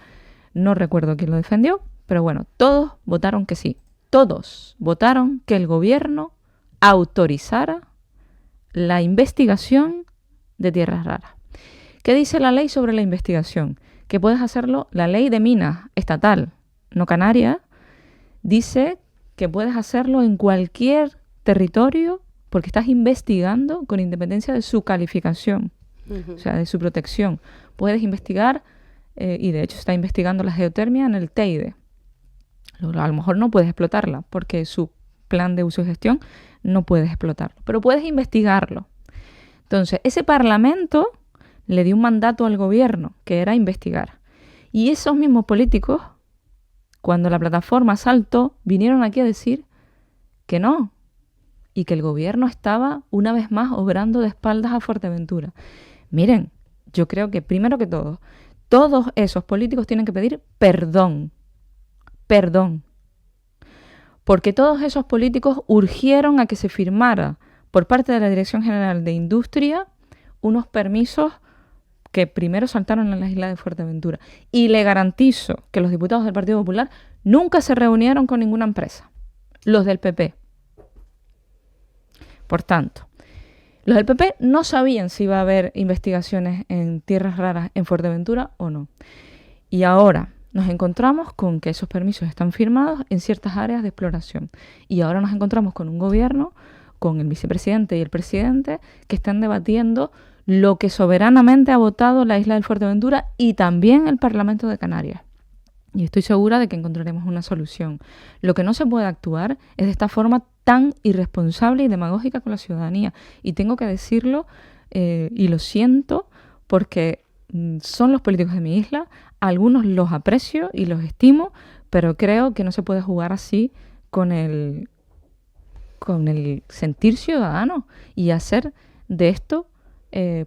no recuerdo quién lo defendió, pero bueno, todos votaron que sí, todos votaron que el gobierno autorizara la investigación de tierras raras. ¿Qué dice la ley sobre la investigación? Que puedes hacerlo, la ley de minas estatal, no canaria, dice que puedes hacerlo en cualquier territorio porque estás investigando con independencia de su calificación, o sea, de su protección. Puedes investigar, y de hecho está investigando la geotermia en el Teide. A lo mejor no puedes explotarla porque su plan de uso y gestión no puedes explotarlo, pero puedes investigarlo. Entonces, ese Parlamento le dio un mandato al gobierno, que era investigar. Y esos mismos políticos, cuando la plataforma saltó, vinieron aquí a decir que no, y que el gobierno estaba, una vez más, obrando de espaldas a Fuerteventura. Miren, yo creo que, primero que todo, todos esos políticos tienen que pedir perdón. Perdón. Porque todos esos políticos urgieron a que se firmara por parte de la Dirección General de Industria unos permisos que primero saltaron en la isla de Fuerteventura. Y le garantizo que los diputados del Partido Popular nunca se reunieron con ninguna empresa. Los del PP. Por tanto, los del PP no sabían si iba a haber investigaciones en tierras raras en Fuerteventura o no. Y ahora nos encontramos con que esos permisos están firmados en ciertas áreas de exploración. Y ahora nos encontramos con un gobierno, con el vicepresidente y el presidente, que están debatiendo lo que soberanamente ha votado la isla de Fuerteventura y también el Parlamento de Canarias. Y estoy segura de que encontraremos una solución. Lo que no se puede actuar es de esta forma tan irresponsable y demagógica con la ciudadanía. Y tengo que decirlo, y lo siento, porque son los políticos de mi isla, algunos los aprecio y los estimo, pero creo que no se puede jugar así con el sentir ciudadano y hacer de esto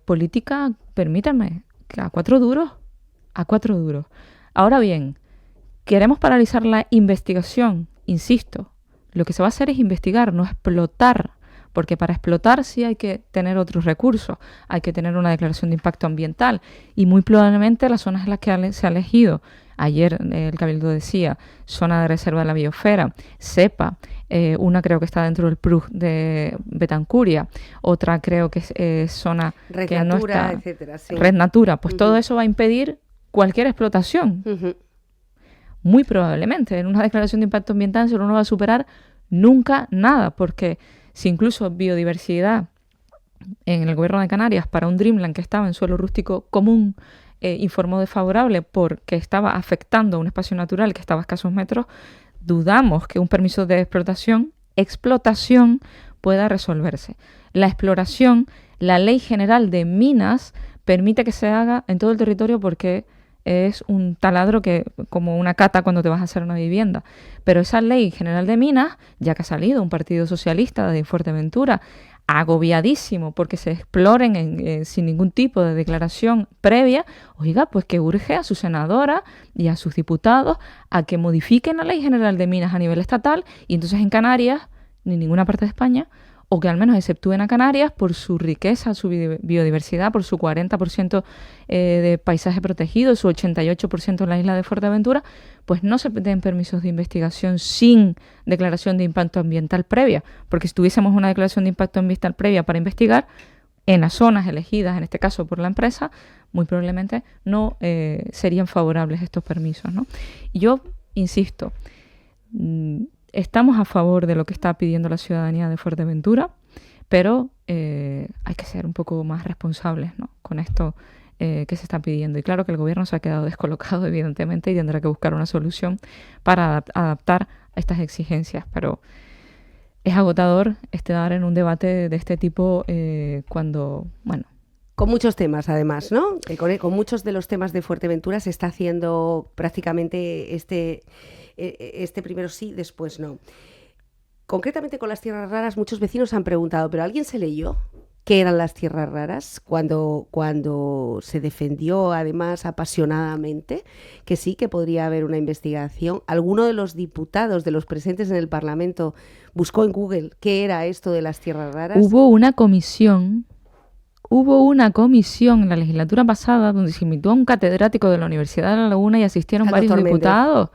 política, permítanme, a 4 duros. Ahora bien, queremos paralizar la investigación, insisto, lo que se va a hacer es investigar, no explotar, porque para explotar sí hay que tener otros recursos, hay que tener una declaración de impacto ambiental y muy probablemente las zonas en las que se ha elegido, ayer el Cabildo decía, zona de reserva de la biosfera, CEPA, una creo que está dentro del PRUG de Betancuria, otra creo que es zona Red que Natura, no está, etcétera, sí. Red Natura, pues todo eso va a impedir cualquier explotación. Muy probablemente en una declaración de impacto ambiental solo no va a superar nunca nada, porque si incluso biodiversidad en el gobierno de Canarias para un Dreamland que estaba en suelo rústico común informó desfavorable porque estaba afectando un espacio natural que estaba a escasos metros, dudamos que un permiso de explotación pueda resolverse. La exploración, la Ley General de Minas permite que se haga en todo el territorio porque es un taladro que como una cata cuando te vas a hacer una vivienda. Pero esa Ley General de Minas, ya que ha salido un partido socialista de Fuerteventura, agobiadísimo porque se exploren sin ningún tipo de declaración previa, oiga, pues que urge a su senadora y a sus diputados a que modifiquen la Ley General de Minas a nivel estatal y entonces en Canarias, ni en ninguna parte de España, o que al menos exceptúen a Canarias por su riqueza, su biodiversidad, por su 40% de paisaje protegido, su 88% en la isla de Fuerteventura, pues no se den permisos de investigación sin declaración de impacto ambiental previa, porque si tuviésemos una declaración de impacto ambiental previa para investigar, en las zonas elegidas, en este caso por la empresa, muy probablemente no serían favorables estos permisos, ¿no? Y yo insisto, estamos a favor de lo que está pidiendo la ciudadanía de Fuerteventura, pero hay que ser un poco más responsables, ¿no?, con esto que se está pidiendo. Y claro que el gobierno se ha quedado descolocado, evidentemente, y tendrá que buscar una solución para adaptar a estas exigencias. Pero es agotador estar en un debate de este tipo cuando, bueno... Con muchos temas, además, ¿no? Con muchos de los temas de Fuerteventura se está haciendo prácticamente este primero sí, después no. Concretamente con las tierras raras, muchos vecinos han preguntado, ¿pero alguien se leyó qué eran las tierras raras cuando se defendió, además, apasionadamente, que sí, que podría haber una investigación? ¿Alguno de los diputados, de los presentes en el Parlamento, buscó en Google qué era esto de las tierras raras? Hubo una comisión en la legislatura pasada donde se invitó a un catedrático de la Universidad de La Laguna y asistieron varios diputados.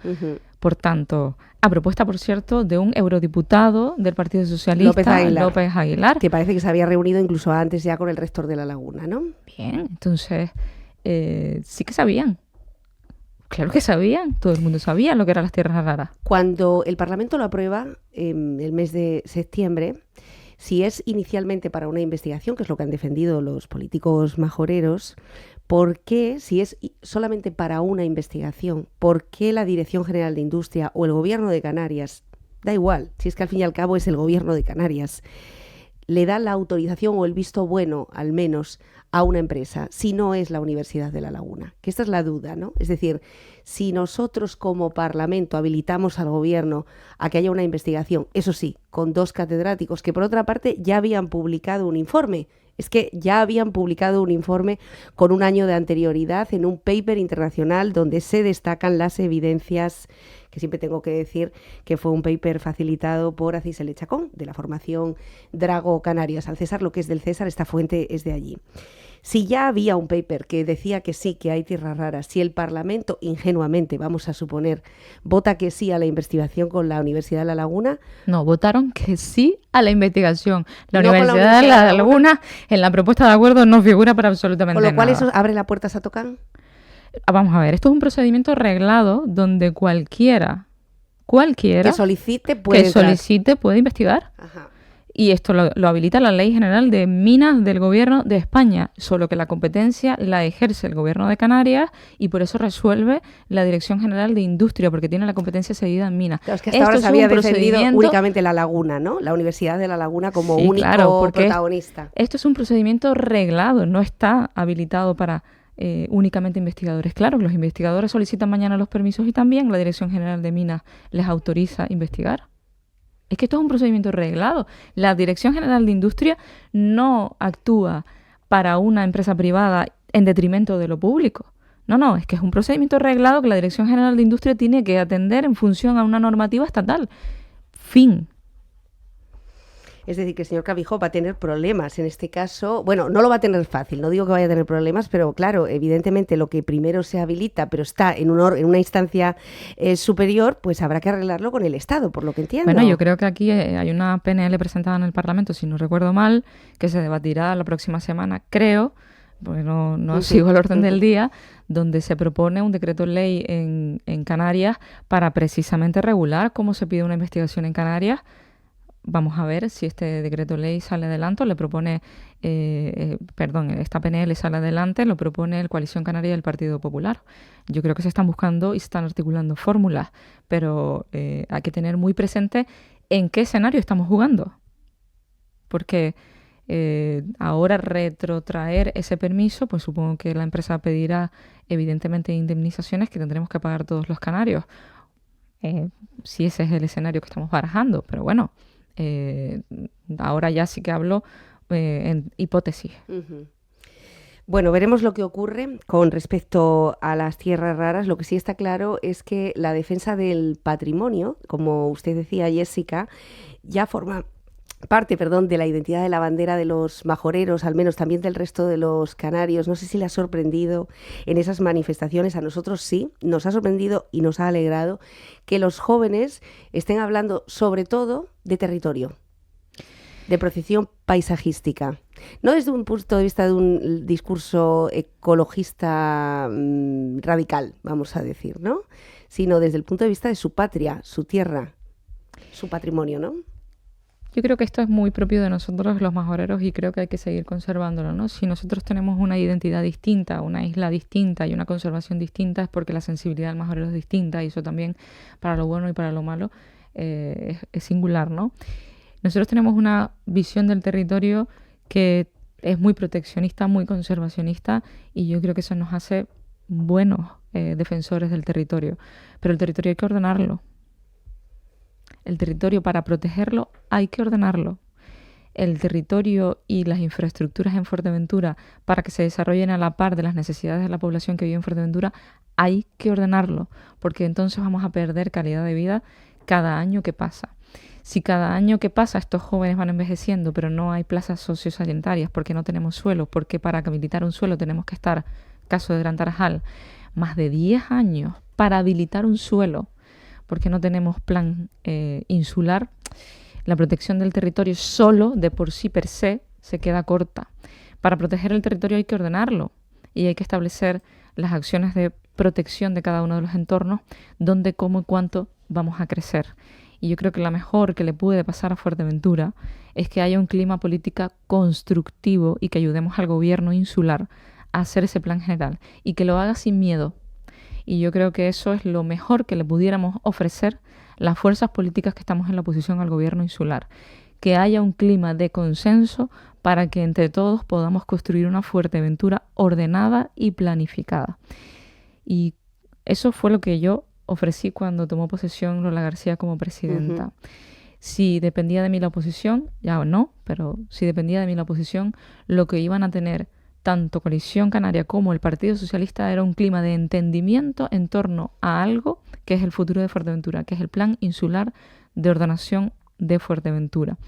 Por tanto, a propuesta, por cierto, de un eurodiputado del Partido Socialista, López Aguilar. Que parece que se había reunido incluso antes ya con el rector de La Laguna, ¿no? Bien, entonces sí que sabían. Claro que sabían, todo el mundo sabía lo que eran las tierras raras. Cuando el Parlamento lo aprueba en el mes de septiembre, si es inicialmente para una investigación, que es lo que han defendido los políticos majoreros, ¿por qué, si es solamente para una investigación, por qué la Dirección General de Industria o el Gobierno de Canarias, da igual, si es que al fin y al cabo es el Gobierno de Canarias, le da la autorización o el visto bueno, al menos, a una empresa, si no es la Universidad de La Laguna? Que esta es la duda, ¿no? Es decir, si nosotros como Parlamento habilitamos al Gobierno a que haya una investigación, eso sí, con dos catedráticos que por otra parte ya habían publicado un informe, es que ya habían publicado un informe con un año de anterioridad en un paper internacional donde se destacan las evidencias, que siempre tengo que decir que fue un paper facilitado por Aziz L. Chacón, de la formación Drago Canarias. Al César lo que es del César, esta fuente es de allí. Si ya había un paper que decía que sí, que hay tierras raras, si el Parlamento, ingenuamente, vamos a suponer, vota que sí a la investigación con la Universidad de La Laguna... No, votaron que sí a la investigación. La Universidad de La Laguna en la propuesta de acuerdo no figura para absolutamente nada. Con lo cual eso abre la puerta a Satocán. Vamos a ver, esto es un procedimiento reglado donde cualquiera que solicite puede investigar. Ajá. Y esto lo habilita la Ley General de Minas del Gobierno de España, solo que la competencia la ejerce el Gobierno de Canarias y por eso resuelve la Dirección General de Industria, porque tiene la competencia cedida en Minas. Claro, es que hasta ahora se había defendido únicamente La Laguna, ¿no? La Universidad de La Laguna como único protagonista. Esto es un procedimiento reglado, no está habilitado para únicamente investigadores. Claro, los investigadores solicitan mañana los permisos y también la Dirección General de Minas les autoriza investigar. Es que esto es un procedimiento reglado. La Dirección General de Industria no actúa para una empresa privada en detrimento de lo público. No, es que es un procedimiento reglado que la Dirección General de Industria tiene que atender en función a una normativa estatal. Fin. Es decir, que el señor Clavijo va a tener problemas en este caso. Bueno, no lo va a tener fácil, no digo que vaya a tener problemas, pero claro, evidentemente lo que primero se habilita, pero está en una instancia superior, pues habrá que arreglarlo con el Estado, por lo que entiendo. Bueno, yo creo que aquí hay una PNL presentada en el Parlamento, si no recuerdo mal, que se debatirá la próxima semana, creo, porque no sigo el orden del día, donde se propone un decreto ley en Canarias para precisamente regular cómo se pide una investigación en Canarias. Vamos a ver si este decreto ley sale adelante, esta PNL sale adelante, lo propone el Coalición Canaria del Partido Popular. Yo creo que se están buscando y se están articulando fórmulas, pero hay que tener muy presente en qué escenario estamos jugando. Porque ahora retrotraer ese permiso, pues supongo que la empresa pedirá evidentemente indemnizaciones que tendremos que pagar todos los canarios, si ese es el escenario que estamos barajando, pero bueno. Ahora ya sí que hablo en hipótesis. Uh-huh. Bueno, veremos lo que ocurre con respecto a las tierras raras. Lo que sí está claro es que la defensa del patrimonio, como usted decía, Jessica, ya forma parte, de la identidad de la bandera de los majoreros, al menos también del resto de los canarios. No sé si le ha sorprendido en esas manifestaciones. A nosotros sí, nos ha sorprendido y nos ha alegrado que los jóvenes estén hablando sobre todo de territorio, de protección paisajística. No desde un punto de vista de un discurso ecologista radical, vamos a decir, ¿no? Sino desde el punto de vista de su patria, su tierra, su patrimonio, ¿no? Yo creo que esto es muy propio de nosotros los majoreros y creo que hay que seguir conservándolo, ¿no? Si nosotros tenemos una identidad distinta, una isla distinta y una conservación distinta, es porque la sensibilidad del majorero es distinta y eso también, para lo bueno y para lo malo, es singular, ¿no? Nosotros tenemos una visión del territorio que es muy proteccionista, muy conservacionista y yo creo que eso nos hace buenos defensores del territorio. Pero el territorio hay que ordenarlo. El territorio, para protegerlo, hay que ordenarlo. El territorio y las infraestructuras en Fuerteventura, para que se desarrollen a la par de las necesidades de la población que vive en Fuerteventura, hay que ordenarlo, porque entonces vamos a perder calidad de vida cada año que pasa. Si cada año que pasa estos jóvenes van envejeciendo, pero no hay plazas sociosanitarias, porque no tenemos suelo, porque para habilitar un suelo tenemos que estar, caso de Gran Tarajal, más de 10 años para habilitar un suelo, porque no tenemos plan insular, la protección del territorio solo, de por sí per se, se queda corta. Para proteger el territorio hay que ordenarlo y hay que establecer las acciones de protección de cada uno de los entornos, dónde, cómo y cuánto vamos a crecer. Y yo creo que lo mejor que le puede pasar a Fuerteventura es que haya un clima político constructivo y que ayudemos al gobierno insular a hacer ese plan general y que lo haga sin miedo. Y yo creo que eso es lo mejor que le pudiéramos ofrecer las fuerzas políticas que estamos en la oposición al gobierno insular. Que haya un clima de consenso para que entre todos podamos construir una Fuerteventura ordenada y planificada. Y eso fue lo que yo ofrecí cuando tomó posesión Lola García como presidenta. Uh-huh. Si dependía de mí la oposición, ya no, pero si dependía de mí la oposición, lo que iban a tener tanto Coalición Canaria como el Partido Socialista era un clima de entendimiento en torno a algo que es el futuro de Fuerteventura, que es el Plan Insular de Ordenación de Fuerteventura.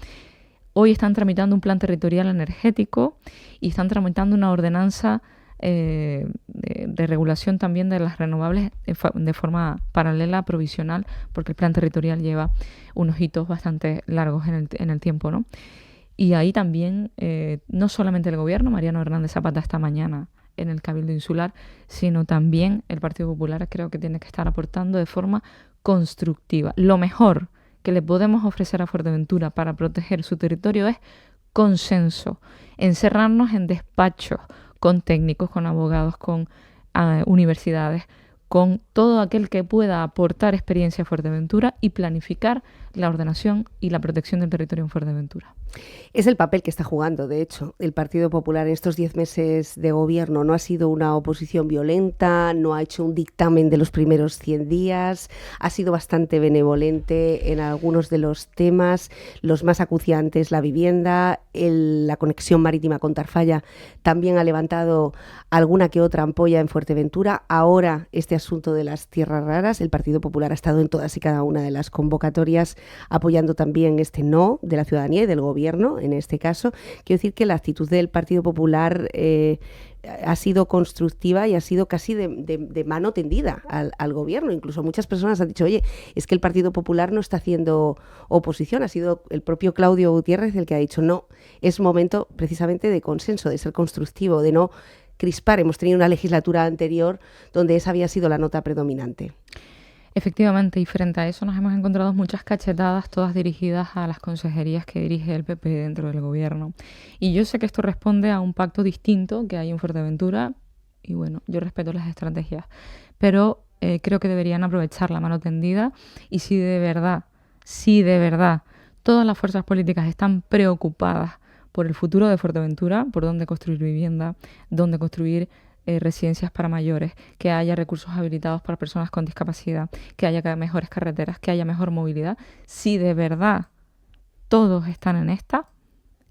Hoy están tramitando un plan territorial energético y están tramitando una ordenanza de regulación también de las renovables de forma paralela, provisional, porque el plan territorial lleva unos hitos bastante largos en el tiempo, ¿no? Y ahí también, no solamente el gobierno, Mariano Hernández Zapata esta mañana en el Cabildo Insular, sino también el Partido Popular creo que tiene que estar aportando de forma constructiva. Lo mejor que le podemos ofrecer a Fuerteventura para proteger su territorio es consenso, encerrarnos en despachos con técnicos, con abogados, con universidades, con todo aquel que pueda aportar experiencia a Fuerteventura y planificar la ordenación y la protección del territorio en Fuerteventura. Es el papel que está jugando, de hecho, el Partido Popular en estos 10 meses de gobierno. No ha sido una oposición violenta, no ha hecho un dictamen de los primeros 100 días, ha sido bastante benevolente en algunos de los temas, los más acuciantes, la vivienda, la conexión marítima con Tarfaya, también ha levantado alguna que otra ampolla en Fuerteventura. Ahora, este asunto de las tierras raras, el Partido Popular ha estado en todas y cada una de las convocatorias apoyando también este no de la ciudadanía y del gobierno, en este caso. Quiero decir que la actitud del Partido Popular ha sido constructiva y ha sido casi de mano tendida al gobierno. Incluso muchas personas han dicho, oye, es que el Partido Popular no está haciendo oposición. Ha sido el propio Claudio Gutiérrez el que ha dicho, no, es momento precisamente de consenso, de ser constructivo, de no crispar. Hemos tenido una legislatura anterior donde esa había sido la nota predominante. Efectivamente, y frente a eso nos hemos encontrado muchas cachetadas, todas dirigidas a las consejerías que dirige el PP dentro del gobierno. Y yo sé que esto responde a un pacto distinto que hay en Fuerteventura, y bueno, yo respeto las estrategias, pero creo que deberían aprovechar la mano tendida, y si de verdad, todas las fuerzas políticas están preocupadas por el futuro de Fuerteventura, por dónde construir vivienda, dónde construir residencias para mayores, que haya recursos habilitados para personas con discapacidad, que haya mejores carreteras, que haya mejor movilidad. Si de verdad todos están en esta,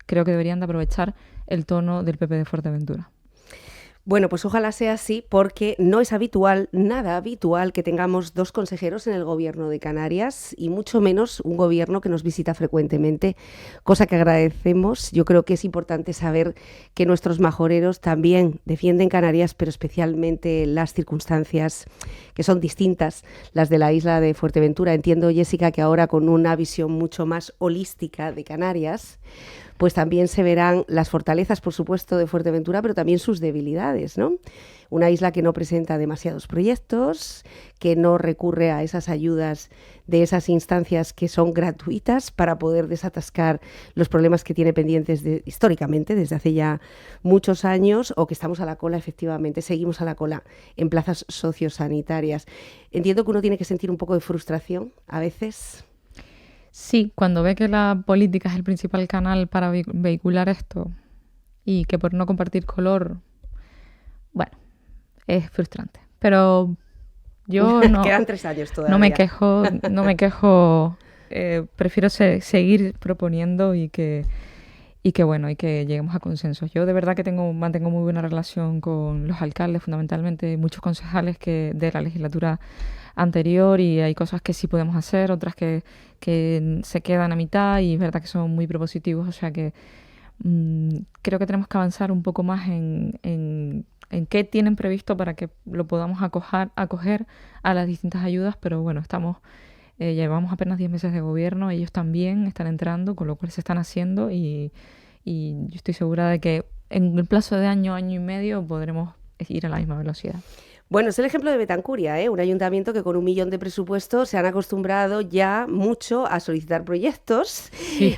creo que deberían de aprovechar el tono del PP de Fuerteventura. Bueno, pues ojalá sea así, porque no es habitual, nada habitual, que tengamos dos consejeros en el gobierno de Canarias y mucho menos un gobierno que nos visita frecuentemente, cosa que agradecemos. Yo creo que es importante saber que nuestros majoreros también defienden Canarias, pero especialmente las circunstancias que son distintas, las de la isla de Fuerteventura. Entiendo, Jessica, que ahora con una visión mucho más holística de Canarias, pues también se verán las fortalezas, por supuesto, de Fuerteventura, pero también sus debilidades, ¿no? Una isla que no presenta demasiados proyectos, que no recurre a esas ayudas de esas instancias que son gratuitas para poder desatascar los problemas que tiene pendientes históricamente, desde hace ya muchos años, o que estamos a la cola, efectivamente, seguimos a la cola en plazas sociosanitarias. Entiendo que uno tiene que sentir un poco de frustración a veces. Sí, cuando ve que la política es el principal canal para vehicular esto y que por no compartir color, bueno, es frustrante. Pero yo no... Quedan 3 años todavía. No me quejo. Prefiero seguir proponiendo y que lleguemos a consensos. Yo de verdad que mantengo muy buena relación con los alcaldes, fundamentalmente, muchos concejales de la legislatura anterior, y hay cosas que sí podemos hacer, otras que se quedan a mitad, y es verdad que son muy propositivos, o sea que creo que tenemos que avanzar un poco más en qué tienen previsto para que lo podamos acoger a las distintas ayudas, pero bueno, llevamos apenas 10 meses de gobierno, ellos también están entrando, con lo cual se están haciendo, y yo estoy segura de que en el plazo de año y medio podremos ir a la misma velocidad. Bueno, es el ejemplo de Betancuria, un ayuntamiento que con 1 millón de presupuesto se han acostumbrado ya mucho a solicitar proyectos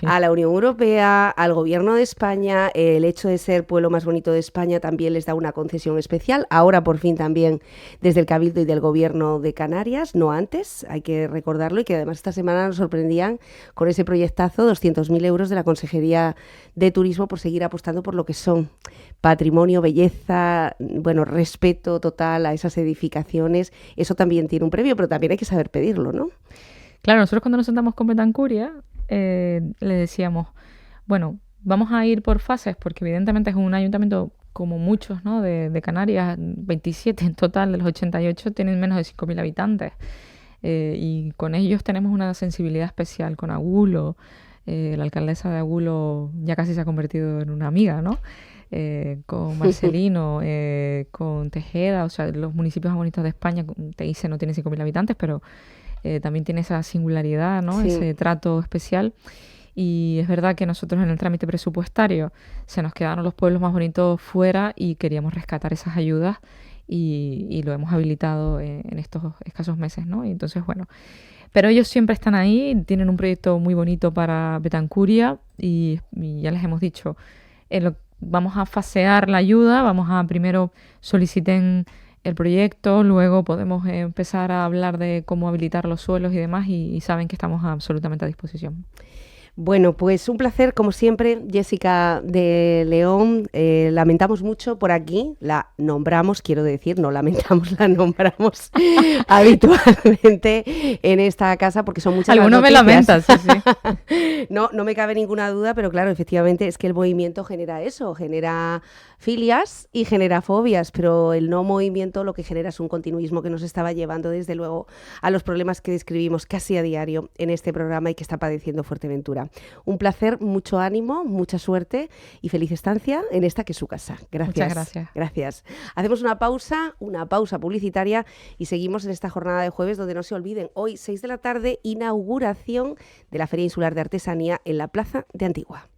a la Unión Europea, al Gobierno de España. El hecho de ser pueblo más bonito de España también les da una concesión especial. Ahora, por fin, también desde el Cabildo y del Gobierno de Canarias, no antes, hay que recordarlo, y que además esta semana nos sorprendían con ese proyectazo, 200.000 euros de la Consejería de Turismo, por seguir apostando por lo que son patrimonio, belleza, bueno, respeto total a esas edificaciones. Eso también tiene un premio, pero también hay que saber pedirlo, ¿no? Claro, nosotros cuando nos sentamos con Betancuria le decíamos, bueno, vamos a ir por fases, porque evidentemente es un ayuntamiento como muchos, ¿no?, de Canarias, 27 en total de los 88 tienen menos de 5.000 habitantes, y con ellos tenemos una sensibilidad especial. Con Agulo, la alcaldesa de Agulo ya casi se ha convertido en una amiga, ¿no? Con Marcelino, con Tejeda, o sea, los municipios más bonitos de España. Teide no tiene 5.000 habitantes, pero también tiene esa singularidad, ¿no? Sí. Ese trato especial. Y es verdad que nosotros en el trámite presupuestario se nos quedaron los pueblos más bonitos fuera, y queríamos rescatar esas ayudas, y lo hemos habilitado en estos escasos meses, ¿no? Y entonces, bueno, pero ellos siempre están ahí, tienen un proyecto muy bonito para Betancuria, y ya les hemos dicho, vamos a fasear la ayuda, primero soliciten el proyecto, luego podemos empezar a hablar de cómo habilitar los suelos y demás, y saben que estamos absolutamente a disposición. Bueno, pues un placer, como siempre, Jessica de León. Lamentamos mucho por aquí, la nombramos, quiero decir, no lamentamos, la nombramos habitualmente en esta casa porque son muchas las Algunos me noticias. lamentan, sí. No me cabe ninguna duda, pero claro, efectivamente es que el movimiento genera eso, genera filias y genera fobias, pero el no movimiento lo que genera es un continuismo que nos estaba llevando desde luego a los problemas que describimos casi a diario en este programa y que está padeciendo Fuerteventura. Un placer, mucho ánimo, mucha suerte y feliz estancia en esta que es su casa. Gracias. Muchas gracias. Gracias. Hacemos una pausa publicitaria y seguimos en esta jornada de jueves donde no se olviden, hoy 6 de la tarde, inauguración de la Feria Insular de Artesanía en la Plaza de Antigua.